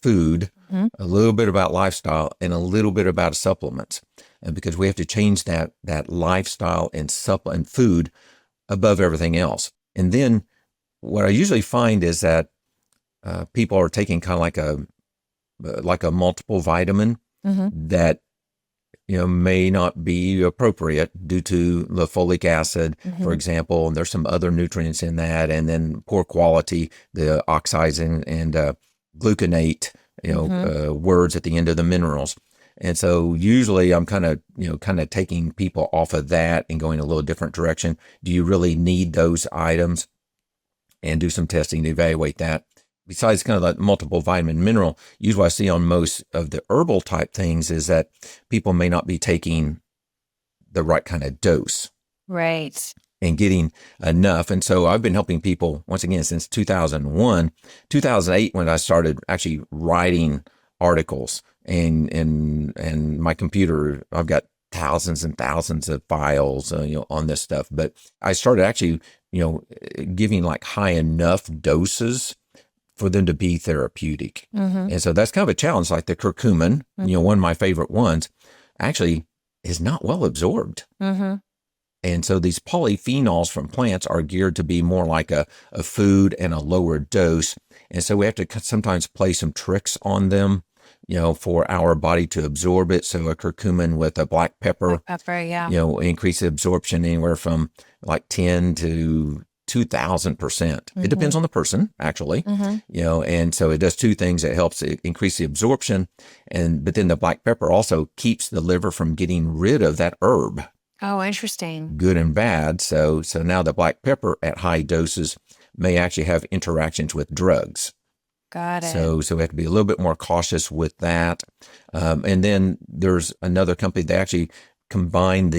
food, Mm-hmm. a little bit about lifestyle, and a little bit about supplements. And because we have to change that lifestyle and food above everything else. And then what I usually find is that people are taking kind of like a multiple vitamin Mm-hmm. that may not be appropriate due to the folic acid, for Mm-hmm. example. And there's some other nutrients in that, and then poor quality, the oxides and gluconate, Mm-hmm. words at the end of the minerals. And so usually I'm kind of taking people off of that and going a little different direction. Do you really need those items? And do some testing to evaluate that. Besides kind of that multiple vitamin mineral, usually what I see on most of the herbal type things is that people may not be taking the right kind of dose Right. and getting enough. And so I've been helping people once again since 2001, 2008, when I started actually writing articles and my computer, I've got thousands and thousands of files, on this stuff. But I started actually, giving like high enough doses for them to be therapeutic. Mm-hmm. And so that's kind of a challenge. Like the curcumin, one of my favorite ones, actually is not well absorbed. Mm-hmm. And so these polyphenols from plants are geared to be more like a food and a lower dose. And so we have to sometimes play some tricks on them, for our body to absorb it. So a curcumin with a black pepper, Black pepper, yeah. increase absorption anywhere from like 10 to 2,000%. It depends on the person, actually, Mm-hmm. and so it does two things. It helps increase the absorption, but then the black pepper also keeps the liver from getting rid of that herb, Oh, interesting. good and bad. So now the black pepper at high doses may actually have interactions with drugs. Got it. So we have to be a little bit more cautious with that. And then there's another company, they actually combine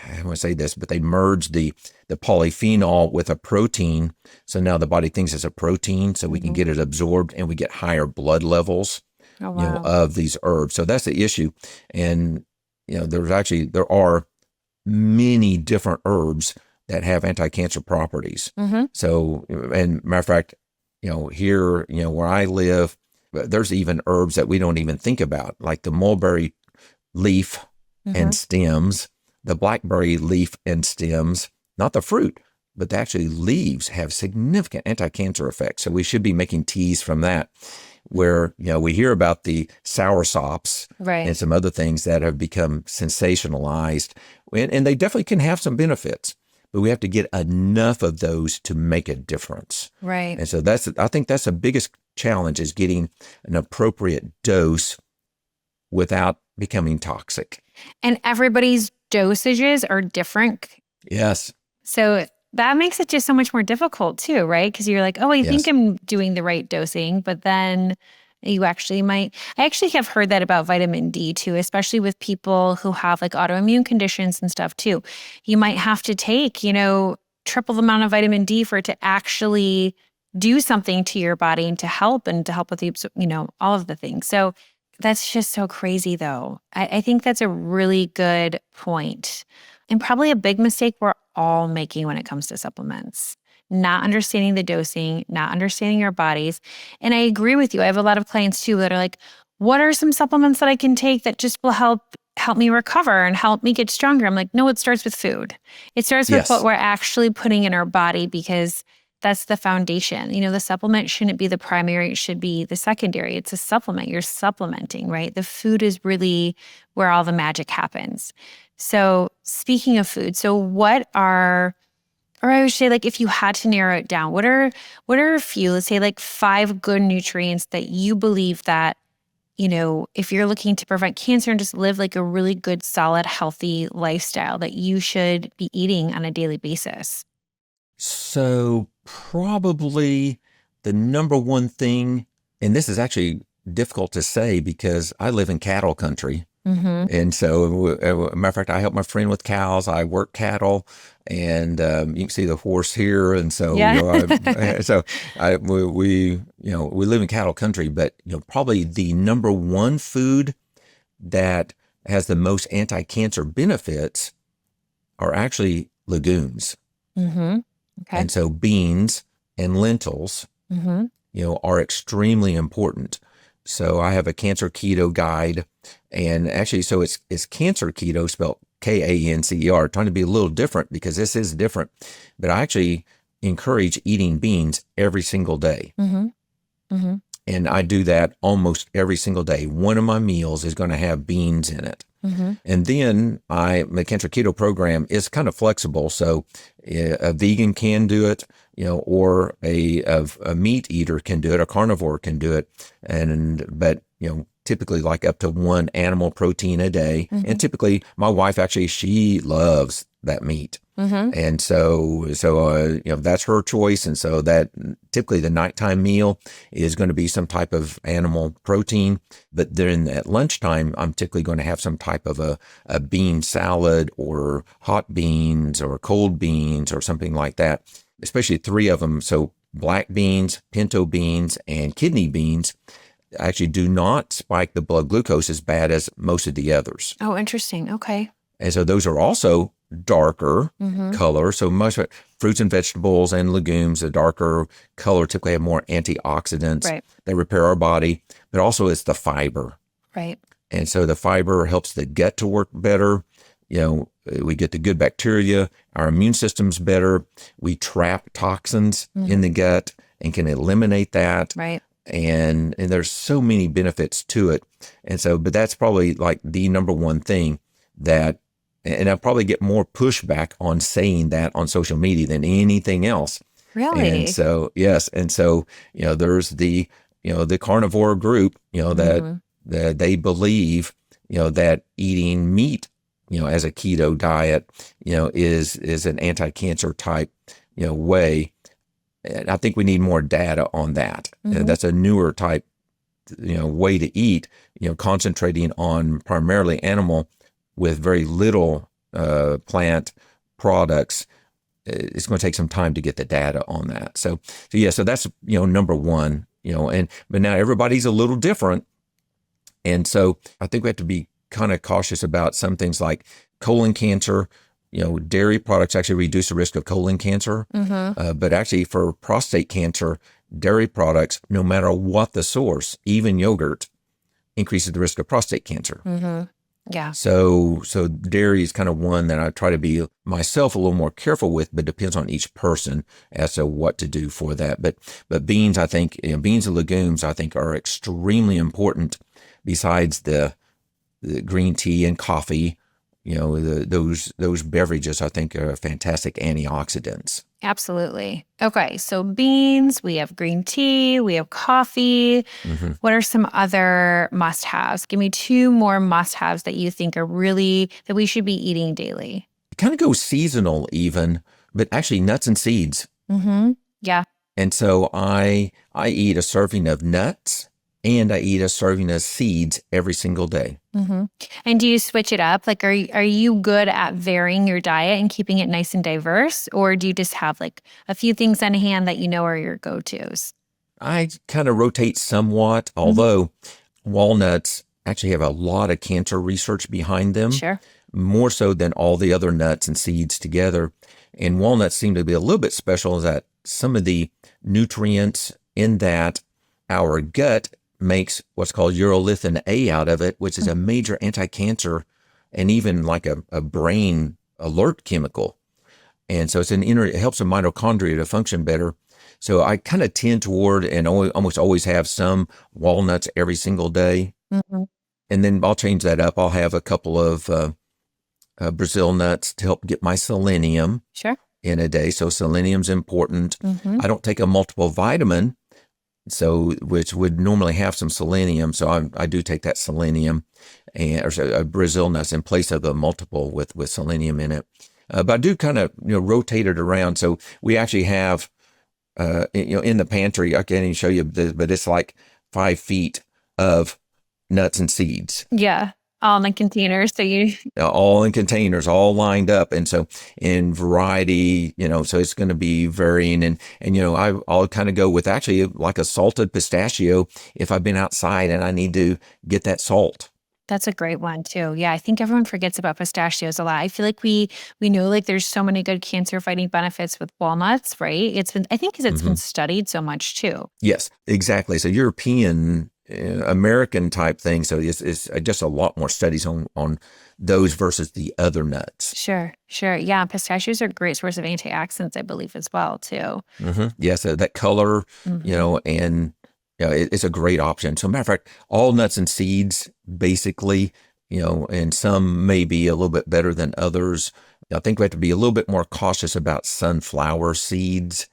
I want to say this, but they merged the polyphenol with a protein. So now the body thinks it's a protein, so we can get it absorbed and we get higher blood levels, Oh, wow. of these herbs. So that's the issue. And, there are many different herbs that have anti-cancer properties. Mm-hmm. So, and matter of fact, here, where I live, there's even herbs that we don't even think about, like the mulberry leaf and stems, the blackberry leaf and stems, not the fruit, but the actually leaves have significant anti-cancer effects. So we should be making teas from that, where, we hear about the sour sops and some other things that have become sensationalized, and they definitely can have some benefits, but we have to get enough of those to make a difference. Right. And so I think that's the biggest challenge, is getting an appropriate dose without becoming toxic. And everybody's dosages are different. Yes. So that makes it just so much more difficult too, right? Because you're like, oh, I think I'm doing the right dosing, but then you actually might. I actually have heard that about vitamin D too, especially with people who have like autoimmune conditions and stuff too. You might have to take, triple the amount of vitamin D for it to actually do something to your body and to help with the, all of the things. So that's just so crazy though. I think that's a really good point. And probably a big mistake we're all making when it comes to supplements. Not understanding the dosing, not understanding our bodies. And I agree with you. I have a lot of clients too that are like, what are some supplements that I can take that just will help me recover and help me get stronger? I'm like, no, it starts with food. It starts with what we're actually putting in our body, because that's the foundation. The supplement shouldn't be the primary. It should be the secondary. It's a supplement. You're supplementing, right? The food is really where all the magic happens. So speaking of food, or I would say, like, if you had to narrow it down, what are a few, let's say like 5 good nutrients that you believe that, if you're looking to prevent cancer and just live like a really good, solid, healthy lifestyle, that you should be eating on a daily basis? So probably the number one thing, and this is actually difficult to say because I live in cattle country. And so, as a matter of fact, I help my friend with cows. I work cattle, and you can see the horse here. And so, we live in cattle country. But probably the number one food that has the most anti-cancer benefits are actually legumes. Okay. And so, beans and lentils, are extremely important. So I have a cancer keto guide, and actually, so it's cancer keto spelled Kancer, trying to be a little different because this is different, but I actually encourage eating beans every single day. And I do that almost every single day. One of my meals is going to have beans in it. And then my cancer keto program is kind of flexible. So a vegan can do it, or a meat eater can do it, a carnivore can do it. But typically like up to 1 animal protein a day. And typically my wife, actually, she loves that meat. And so that's her choice. And so that typically the nighttime meal is going to be some type of animal protein. But then at lunchtime, I'm typically going to have some type of a bean salad or hot beans or cold beans or something like that, especially 3 of them. So black beans, pinto beans, and kidney beans actually do not spike the blood glucose as bad as most of the others. Oh, interesting. Okay. And so those are also darker color. So most of it, fruits and vegetables and legumes, the darker color typically have more antioxidants that repair our body, but also it's the fiber. Right. And so the fiber helps the gut to work better. We get the good bacteria, our immune system's better. We trap toxins in the gut and can eliminate that. Right. And there's so many benefits to it. And so, but that's probably like the number one thing that, and I'll probably get more pushback on saying that on social media than anything else. Really? And so, yes. And so, there's the carnivore group, that they believe, that eating meat, as a keto diet, is an anti-cancer type, way. And I think we need more data on that. That's a newer type, way to eat, concentrating on primarily animal with very little plant products. It's going to take some time to get the data on that. So that's, number one, but now everybody's a little different. And so I think we have to be kind of cautious about some things like colon cancer. Dairy products actually reduce the risk of colon cancer. But actually for prostate cancer, dairy products, no matter what the source, even yogurt, increases the risk of prostate cancer. Yeah. So dairy is kind of one that I try to be myself a little more careful with, but depends on each person as to what to do for that. But beans, I think, beans and legumes, I think, are extremely important. Besides the green tea and coffee, those beverages, I think, are fantastic antioxidants. Absolutely. Okay. So beans, we have green tea, we have coffee. Mm-hmm. What are some other must-haves? Give me 2 more must-haves that you think are really that we should be eating daily. It kind of goes seasonal even, but actually nuts and seeds. Mm-hmm. Yeah. And so I eat a serving of nuts and I eat a serving of seeds every single day. Mm-hmm. And do you switch it up? Like, are you good at varying your diet and keeping it nice and diverse? Or do you just have like a few things on hand that you know are your go-tos? I kind of rotate somewhat, Mm-hmm. although walnuts actually have a lot of cancer research behind them, Sure. more so than all the other nuts and seeds together. And walnuts seem to be a little bit special in that some of the nutrients in that our gut makes what's called urolithin A out of it, which is a major anti-cancer and even like a brain alert chemical. And so it helps the mitochondria to function better. So I kind of tend toward and almost always have some walnuts every single day. Mm-hmm. And then I'll change that up. I'll have a couple of Brazil nuts to help get my selenium Sure. in a day. So selenium's important. Mm-hmm. I don't take a multiple vitamin, which would normally have some selenium. So I do take that selenium or Brazil nuts in place of the multiple with selenium in it. But I do kind of rotate it around. So we actually have in the pantry. I can't even show you this, but it's like 5 feet of nuts and seeds. Yeah. All in the containers. So you All in containers, all lined up. And so in variety, so it's going to be varying. And I'll kind of go with actually like a salted pistachio if I've been outside and I need to get that salt. That's a great one too. Yeah, I think everyone forgets about pistachios a lot. I feel like we know like there's so many good cancer fighting benefits with walnuts, right? I think because it's been studied so much too. Yes, exactly. So European, American type thing. So it's just a lot more studies on those versus the other nuts. Sure. Yeah, pistachios are a great source of antioxidants, I believe, as well too. Mm-hmm. Yeah, so that color, and it's a great option. So, matter of fact, all nuts and seeds, basically, and some may be a little bit better than others. I think we have to be a little bit more cautious about sunflower seeds.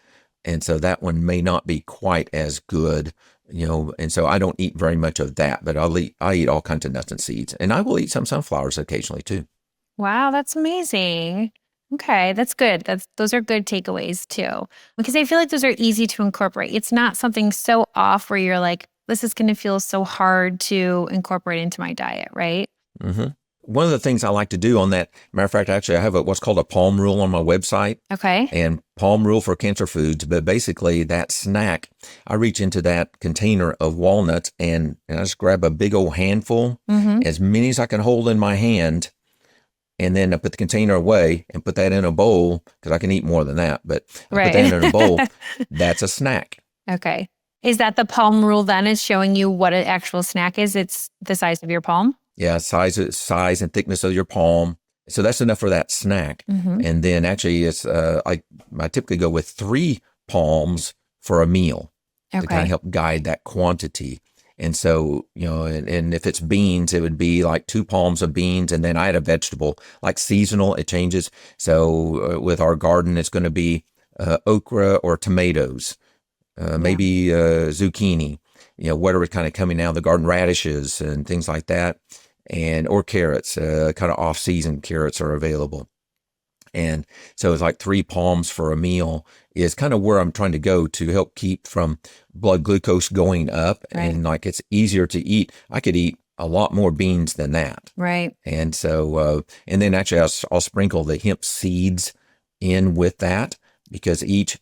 And so that one may not be quite as good, and so I don't eat very much of that, but I eat all kinds of nuts and seeds. And I will eat some sunflowers occasionally too. Wow, that's amazing. Okay, that's good. Those are good takeaways too. Because I feel like those are easy to incorporate. It's not something so off where you're like, this is going to feel so hard to incorporate into my diet, right? Mm-hmm. One of the things I like to do on that, matter of fact, actually, I have what's called a palm rule on my website. Okay. And palm rule for cancer foods. But basically, that snack, I reach into that container of walnuts and I just grab a big old handful, as many as I can hold in my hand. And then I put the container away and put that in a bowl because I can eat more than that. But I put that in a bowl. That's a snack. Okay. Is that the palm rule then is showing you what an actual snack is? It's the size of your palm? Yeah, size and thickness of your palm. So that's enough for that snack. And then actually it's I typically go with 3 palms for a meal to kind of help guide that quantity. And so, and if it's beans, it would be like 2 palms of beans. And then I had a vegetable, like seasonal, it changes. So with our garden, it's going to be okra or tomatoes, maybe zucchini, whatever is kind of coming out of the garden, radishes and things like that. Or carrots, kind of off-season carrots are available. And so it's like 3 palms for a meal is kind of where I'm trying to go to help keep from blood glucose going up. Right. And like it's easier to eat. I could eat a lot more beans than that. Right. And so, and then actually I'll sprinkle the hemp seeds in with that because each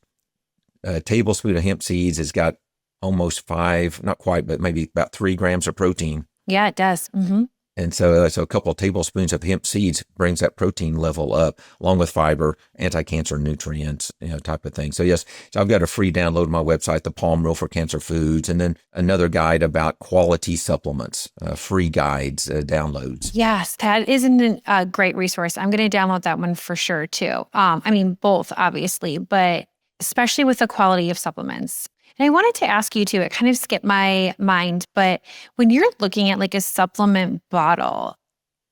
tablespoon of hemp seeds has got almost 5, not quite, but maybe about 3 grams of protein. Yeah, it does. Mm-hmm. And so a couple of tablespoons of hemp seeds brings that protein level up, along with fiber, anti-cancer nutrients, type of thing. So yes, so I've got a free download on my website, the Palm Rule for Cancer Foods, and then another guide about quality supplements, free guides, downloads. Yes, that is a great resource. I'm going to download that one for sure too. I mean, both obviously, but especially with the quality of supplements. And I wanted to ask you too, it kind of skipped my mind, but when you're looking at like a supplement bottle,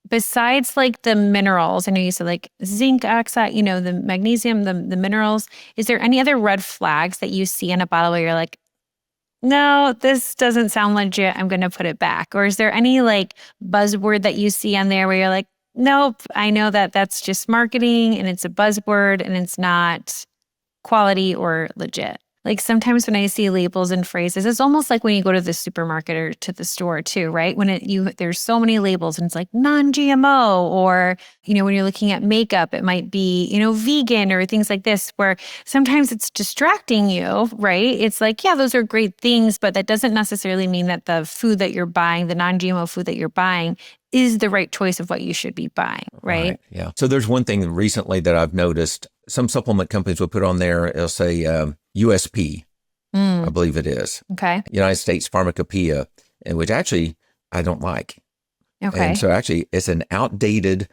besides like the minerals, I know you said like zinc oxide, the magnesium, the minerals, is there any other red flags that you see in a bottle where you're like, no, this doesn't sound legit, I'm going to put it back? Or is there any like buzzword that you see on there where you're like, nope, I know that that's just marketing and it's a buzzword and it's not quality or legit? Like sometimes when I see labels and phrases, it's almost like when you go to the supermarket or to the store too, right? When there's so many labels and it's like non-GMO, or, when you're looking at makeup, it might be, vegan or things like this, where sometimes it's distracting you, right? It's like, yeah, those are great things, but that doesn't necessarily mean that the food that you're buying, the non-GMO food that you're buying, is the right choice of what you should be buying, right? Yeah. So there's one thing recently that I've noticed. Some supplement companies will put on there, it'll say USP, I believe it is. Okay. United States Pharmacopoeia, and which actually I don't like. Okay. And so actually it's an outdated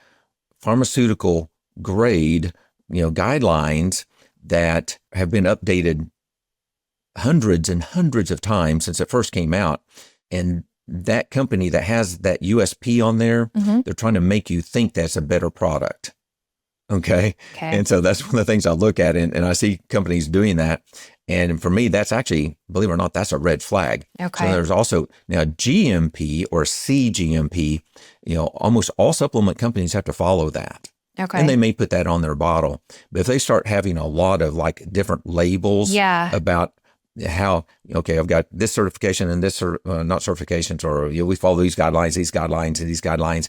pharmaceutical grade, guidelines that have been updated hundreds and hundreds of times since it first came out. And that company that has that USP on there, they're trying to make you think that's a better product. Okay. And so that's one of the things I look at, and I see companies doing that. And for me, that's actually, believe it or not, that's a red flag. Okay. So there's also now GMP or CGMP, almost all supplement companies have to follow that. Okay. And they may put that on their bottle. But if they start having a lot of like different labels about how, okay, I've got this certification and this, not certifications, or we follow these guidelines, and these guidelines.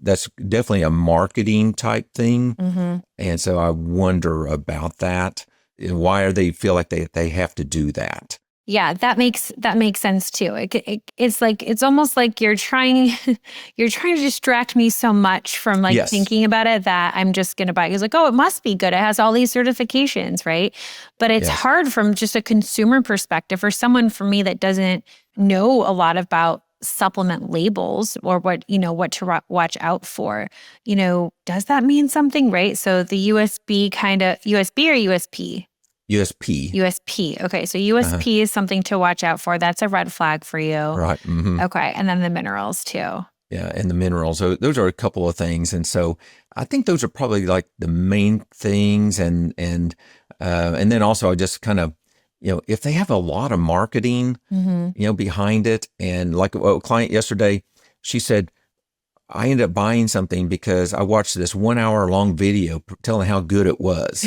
That's definitely a marketing type thing. And so I wonder about that. And why are they feel like they have to do that? Yeah, that makes sense too. It's almost like you're trying to distract me so much from thinking about it that I'm just going to buy it. It's like, oh, it must be good. It has all these certifications, right? But it's hard from just a consumer perspective, or someone for me that doesn't know a lot about supplement labels or what to watch out for. Does that mean something, right? So the USB or USP? USP. USP. Okay. So USP is something to watch out for. That's a red flag for you. Right. Mm-hmm. Okay. And then the minerals too. Yeah. And the minerals. So those are a couple of things. And so I think those are probably like the main things. And then also I just kind of, if they have a lot of marketing, behind it. And like a client yesterday, she said, I ended up buying something because I watched this 1 hour long video telling how good it was.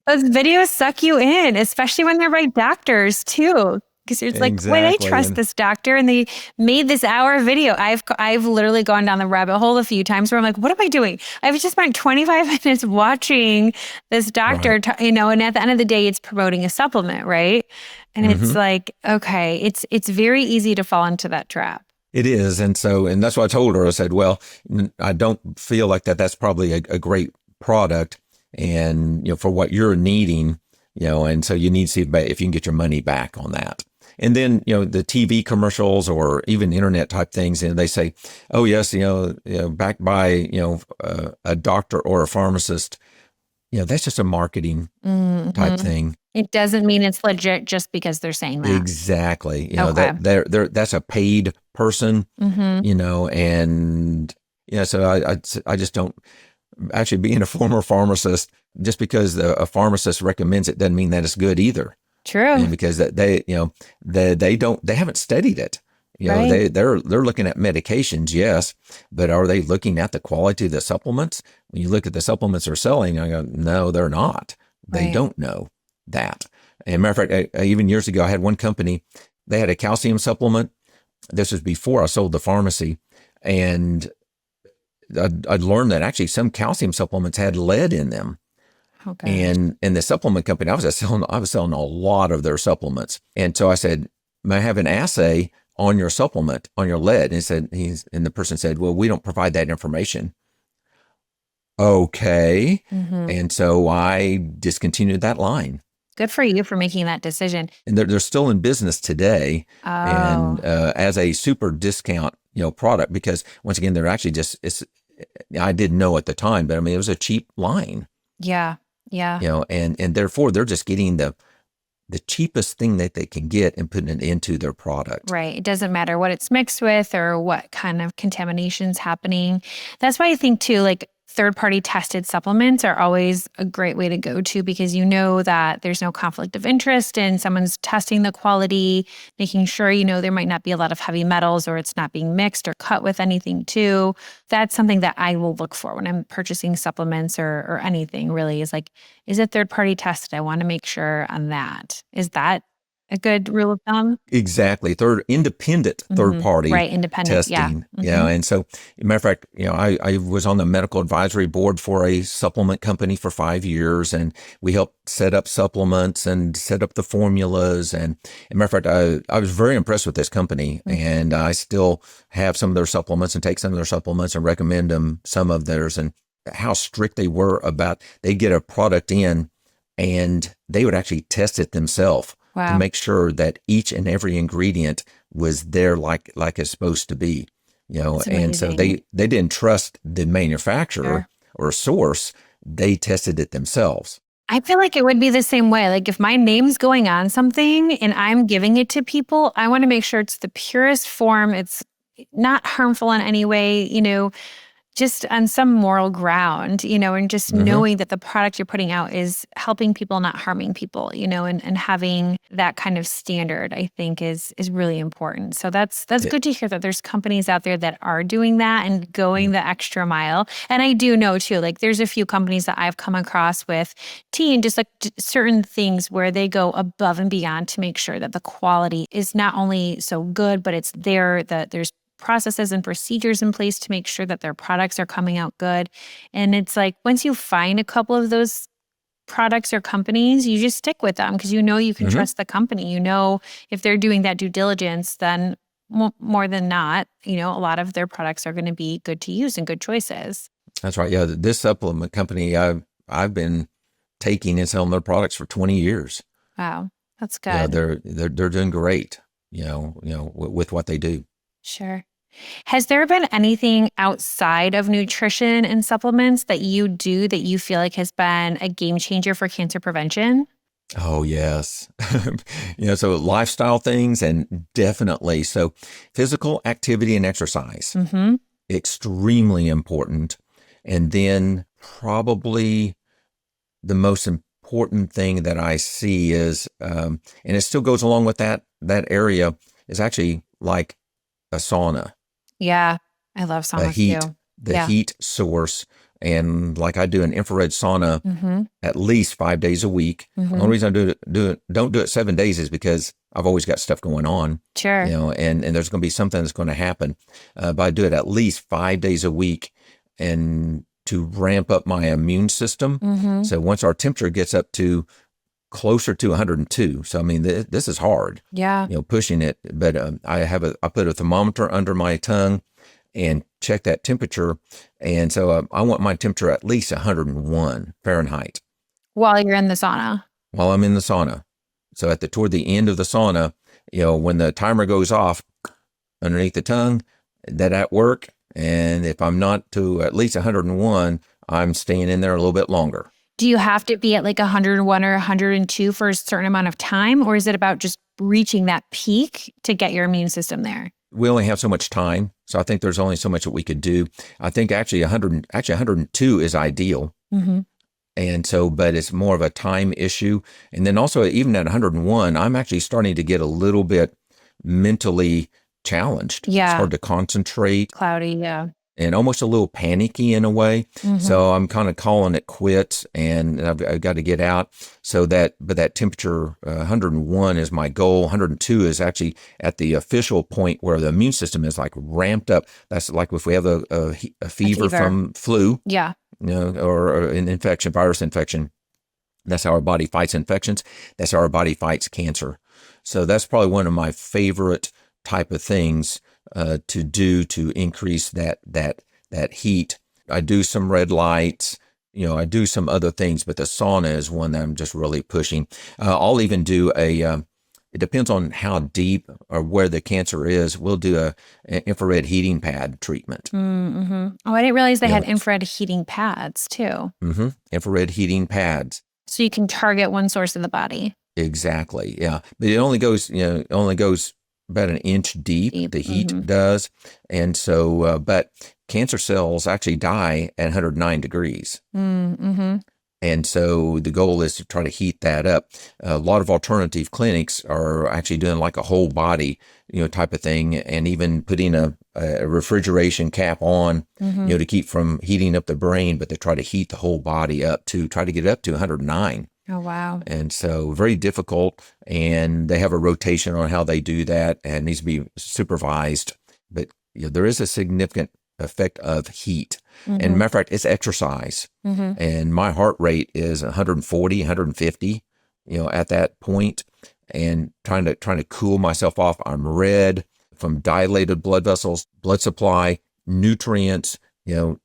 Those videos suck you in, especially when they're by doctors too. Because it's like, wait, I trust this doctor, and they made this hour video. I've literally gone down the rabbit hole a few times where I'm like, what am I doing? I've just spent 25 minutes watching this doctor, and at the end of the day, it's promoting a supplement, right? And it's like, okay, it's very easy to fall into that trap. It is. And that's what I told her. I said, well, I don't feel like that's probably a great product. And, for what you're needing, and so you need to see if you can get your money back on that. And then, the TV commercials or even internet type things, and they say, oh, yes, backed by, a doctor or a pharmacist. That's just a marketing type thing. It doesn't mean it's legit just because they're saying that. Exactly. That's a paid person, and, so I just don't. Actually, being a former pharmacist, just because a pharmacist recommends it doesn't mean that it's good either. True. And because they haven't studied it. They're looking at medications, yes, but are they looking at the quality of the supplements? When you look at the supplements they're selling, I go, no, they're not. They don't know that. And matter of fact, even years ago, I had one company, they had a calcium supplement. This was before I sold the pharmacy, and I'd learned that actually some calcium supplements had lead in them. Okay. And the supplement company, I was selling a lot of their supplements. And so I said, may I have an assay on your supplement, on your lead. And and the person said, well, we don't provide that information. Okay. And so I discontinued that line. Good for you for making that decision. And they're still in business today, Oh, and as a super discount, product, because once again, they're actually I didn't know at the time, but I mean, it was a cheap line, yeah. Yeah. and therefore they're just getting the cheapest thing that they can get and putting it into their product. Right. It doesn't matter what it's mixed with or what kind of contamination's happening. That's why I think too, like third-party tested supplements are always a great way to go to, because you know that there's no conflict of interest and someone's testing the quality, making sure, there might not be a lot of heavy metals or it's not being mixed or cut with anything too. That's something that I will look for when I'm purchasing supplements or anything really, is like, is it third-party tested? I want to make sure on that. Is that a good rule of thumb? Exactly. Independent third party Right, independent, testing. Yeah. And so, matter of fact, I was on the medical advisory board for a supplement company for 5 years, and we helped set up supplements and set up the formulas. And matter of fact, I was very impressed with this company, and I still have some of their supplements and take some of their supplements and recommend them some of theirs, and how strict they were about, they get a product in and they would actually test it themselves. Wow. To make sure that each and every ingredient was there like it's supposed to be, and so they didn't trust the manufacturer or source. They tested it themselves. I feel like it would be the same way. Like if my name's going on something and I'm giving it to people, I want to make sure it's the purest form. It's not harmful in any way, just on some moral ground, and just knowing that the product you're putting out is helping people, not harming people, and having that kind of standard, I think is really important. So that's good to hear that there's companies out there that are doing that and going the extra mile. And I do know too, like there's a few companies that I've come across with tea and just like certain things where they go above and beyond to make sure that the quality is not only so good, but it's there, that there's processes and procedures in place to make sure that their products are coming out good. And it's like, once you find a couple of those products or companies, you just stick with them because you can trust the company. If they're doing that due diligence, then more than not, a lot of their products are going to be good to use and good choices. That's right. Yeah. This supplement company, I've been taking and selling their products for 20 years. Wow. That's good. Yeah, they're doing great, with what they do. Sure. Has there been anything outside of nutrition and supplements that you do that you feel like has been a game changer for cancer prevention? Oh, yes. So lifestyle things, and definitely. So physical activity and exercise, extremely important. And then probably the most important thing that I see is, and it still goes along with that area, is actually like a sauna. Yeah, I love saunas too. The heat source. And like I do an infrared sauna at least 5 days a week. The only reason I don't do it 7 days is because I've always got stuff going on. Sure. And there's going to be something that's going to happen. But I do it at least 5 days a week, and to ramp up my immune system. So once our temperature gets up to closer to 102. So, I mean, this is hard. Yeah. Pushing it. But I put a thermometer under my tongue and check that temperature. And so I want my temperature at least 101 Fahrenheit. While you're in the sauna. While I'm in the sauna. So toward the end of the sauna, when the timer goes off underneath the tongue, that at work. And if I'm not to at least 101, I'm staying in there a little bit longer. Do you have to be at like 101 or 102 for a certain amount of time? Or is it about just reaching that peak to get your immune system there? We only have so much time. So I think there's only so much that we could do. I think actually 102 is ideal. And so, but it's more of a time issue. And then also even at 101, I'm actually starting to get a little bit mentally challenged. Yeah. It's hard to concentrate. Cloudy, yeah. And almost a little panicky in a way. So I'm kind of calling it quits, and I've got to get out. But that temperature, 101 is my goal. 102 is actually at the official point where the immune system is like ramped up. That's like if we have a fever from flu, yeah, or an infection, virus infection. That's how our body fights infections. That's how our body fights cancer. So that's probably one of my favorite type of things to do to increase that heat. I do some red lights. I do some other things, but the sauna is one that I'm just really pushing. I'll even do it depends on how deep or where the cancer is. We'll do an infrared heating pad treatment. Mm-hmm. Oh, I didn't realize they had infrared heating pads too. Mm-hmm. Infrared heating pads. So you can target one source of the body. Exactly. Yeah. But it only goes about an inch deep. The heat does. And so, but cancer cells actually die at 109 degrees. Mm-hmm. And so the goal is to try to heat that up. A lot of alternative clinics are actually doing like a whole body, type of thing, and even putting a refrigeration cap on, to keep from heating up the brain, but they try to heat the whole body up to try to get it up to 109. Oh, wow. And so very difficult. And they have a rotation on how they do that and needs to be supervised. But there is a significant effect of heat. And matter of fact, it's exercise. And my heart rate is 140, 150, at that point, and trying to cool myself off. I'm red from dilated blood vessels, blood supply, nutrients,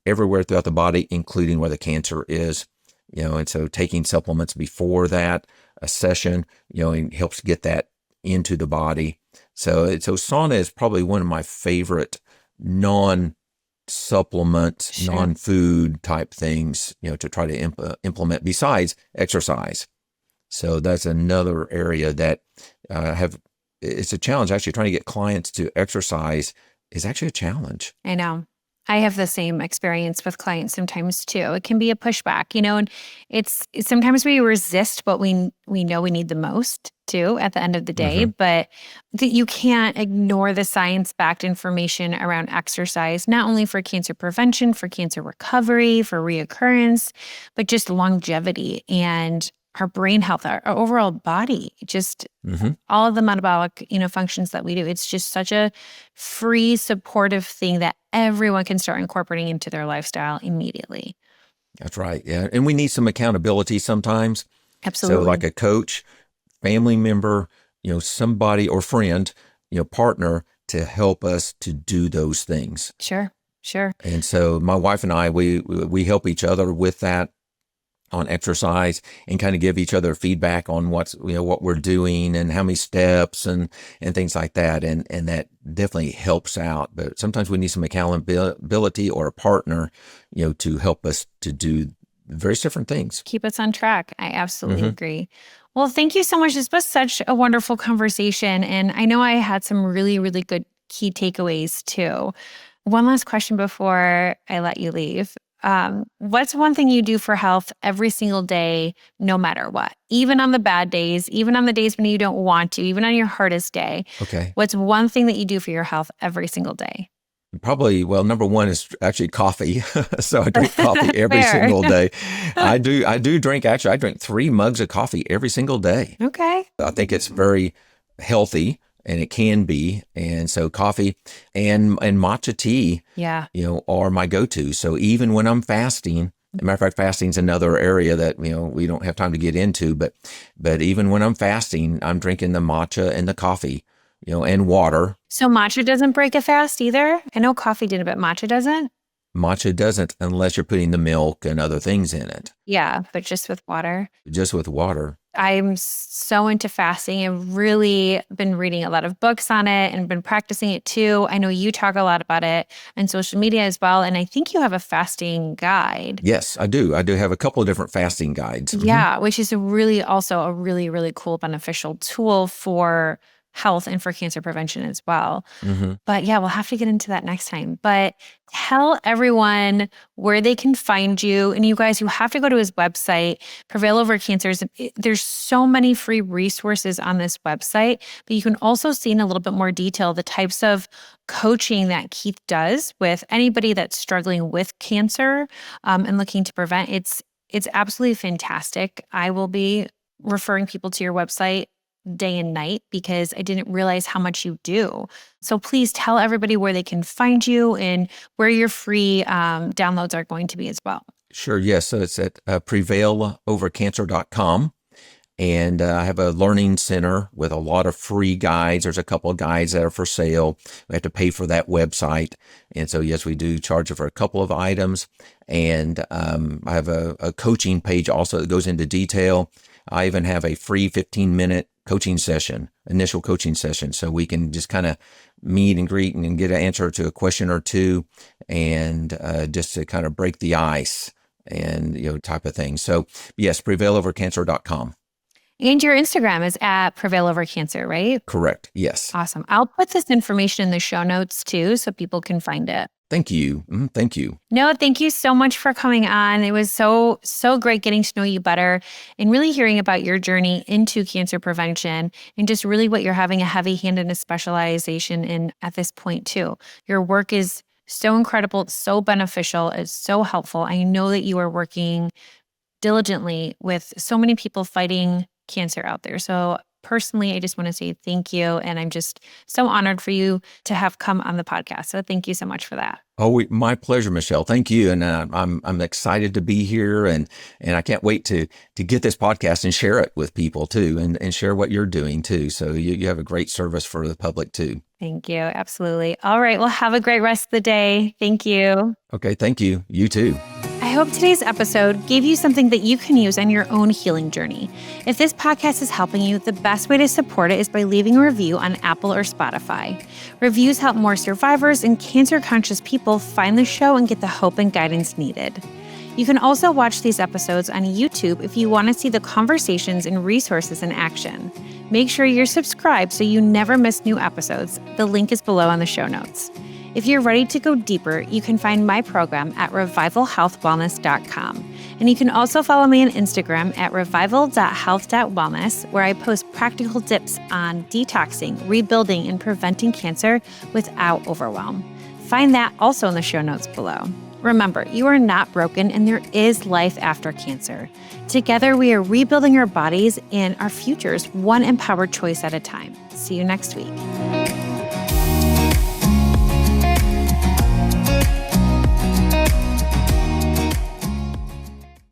everywhere throughout the body, including where the cancer is. And so taking supplements before that, a session, it helps get that into the body. So sauna is probably one of my favorite non-supplement, non-food type things, to try to implement besides exercise. So that's another area that it's a challenge. Actually, trying to get clients to exercise is actually a challenge. I know. I have the same experience with clients sometimes too. It can be a pushback, and it's sometimes we resist what we know we need the most too at the end of the day, but you can't ignore the science-backed information around exercise, not only for cancer prevention, for cancer recovery, for reoccurrence, but just longevity and our brain health, our overall body, just all of the metabolic, functions that we do. It's just such a free, supportive thing that everyone can start incorporating into their lifestyle immediately. That's right. Yeah. And we need some accountability sometimes. Absolutely. So like a coach, family member, somebody or friend, partner to help us to do those things. Sure. And so my wife and I, we help each other with that on exercise and kind of give each other feedback on what we're doing and how many steps and things like that. And that definitely helps out. But sometimes we need some accountability or a partner, to help us to do various different things. Keep us on track. I absolutely agree. Well, thank you so much. This was such a wonderful conversation. And I know I had some really, really good key takeaways too. One last question before I let you leave. What's one thing you do for health every single day, no matter what? Even on the bad days, even on the days when you don't want to, even on your hardest day. Okay. What's one thing that you do for your health every single day? Probably, number one is actually coffee. So I drink coffee every single day. I drink 3 mugs of coffee every single day. Okay. I think it's very healthy. And it can be. And so coffee and matcha tea, are my go-to. So even when I'm fasting, as a matter of fact, fasting is another area that, we don't have time to get into, but even when I'm fasting, I'm drinking the matcha and the coffee, and water. So matcha doesn't break a fast either? I know coffee did, but matcha doesn't? Matcha doesn't unless you're putting the milk and other things in it. Yeah, but just with water. Just with water. I'm so into fasting. I've really been reading a lot of books on it and been practicing it too. I know you talk a lot about it on social media as well. And I think you have a fasting guide. Yes, I do. I do have a couple of different fasting guides. Yeah, which is also a really, really cool, beneficial tool for health and for cancer prevention as well. But yeah, we'll have to get into that next time. But tell everyone where they can find you. And you guys, you have to go to his website, Prevail Over Cancer. There's so many free resources on this website, but you can also see in a little bit more detail the types of coaching that Keith does with anybody that's struggling with cancer and looking to prevent. It's absolutely fantastic. I will be referring people to your website day and night because I didn't realize how much you do. So please tell everybody where they can find you and where your free downloads are going to be as well. Sure. Yes. So it's at prevailovercancer.com. And I have a learning center with a lot of free guides. There's a couple of guides that are for sale. We have to pay for that website. And so, yes, we do charge for a couple of items. And I have a coaching page also that goes into detail. I even have a free 15-minute coaching session, initial coaching session. So we can just kind of meet and greet and get an answer to a question or two, and just to kind of break the ice and, type of thing. So yes, prevailovercancer.com. And your Instagram is at Prevail Over Cancer, right? Correct. Yes. Awesome. I'll put this information in the show notes too, so people can find it. Thank you. Thank you. No, thank you so much for coming on. It was so great getting to know you better and really hearing about your journey into cancer prevention, and just really what you're having a heavy hand and a specialization in at this point too. Your work is so incredible. It's so beneficial. It's so helpful. I know that you are working diligently with so many people fighting cancer out there. So personally, I just want to say thank you. And I'm just so honored for you to have come on the podcast. So thank you so much for that. Oh, my pleasure, Michelle. Thank you. And I'm excited to be here, and I can't wait to get this podcast and share it with people too, and share what you're doing too. So you have a great service for the public too. Thank you. Absolutely. All right. Well, have a great rest of the day. Thank you. Okay. Thank you. You too. I hope today's episode gave you something that you can use on your own healing journey. If this podcast is helping you, the best way to support it is by leaving a review on Apple or Spotify. Reviews help more survivors and cancer-conscious people find the show and get the hope and guidance needed. You can also watch these episodes on YouTube if you want to see the conversations and resources in action. Make sure you're subscribed so you never miss new episodes. The link is below on the show notes. If you're ready to go deeper, you can find my program at revivalhealthwellness.com. And you can also follow me on Instagram at revival.health.wellness, where I post practical tips on detoxing, rebuilding, and preventing cancer without overwhelm. Find that also in the show notes below. Remember, you are not broken, and there is life after cancer. Together, we are rebuilding our bodies and our futures one empowered choice at a time. See you next week.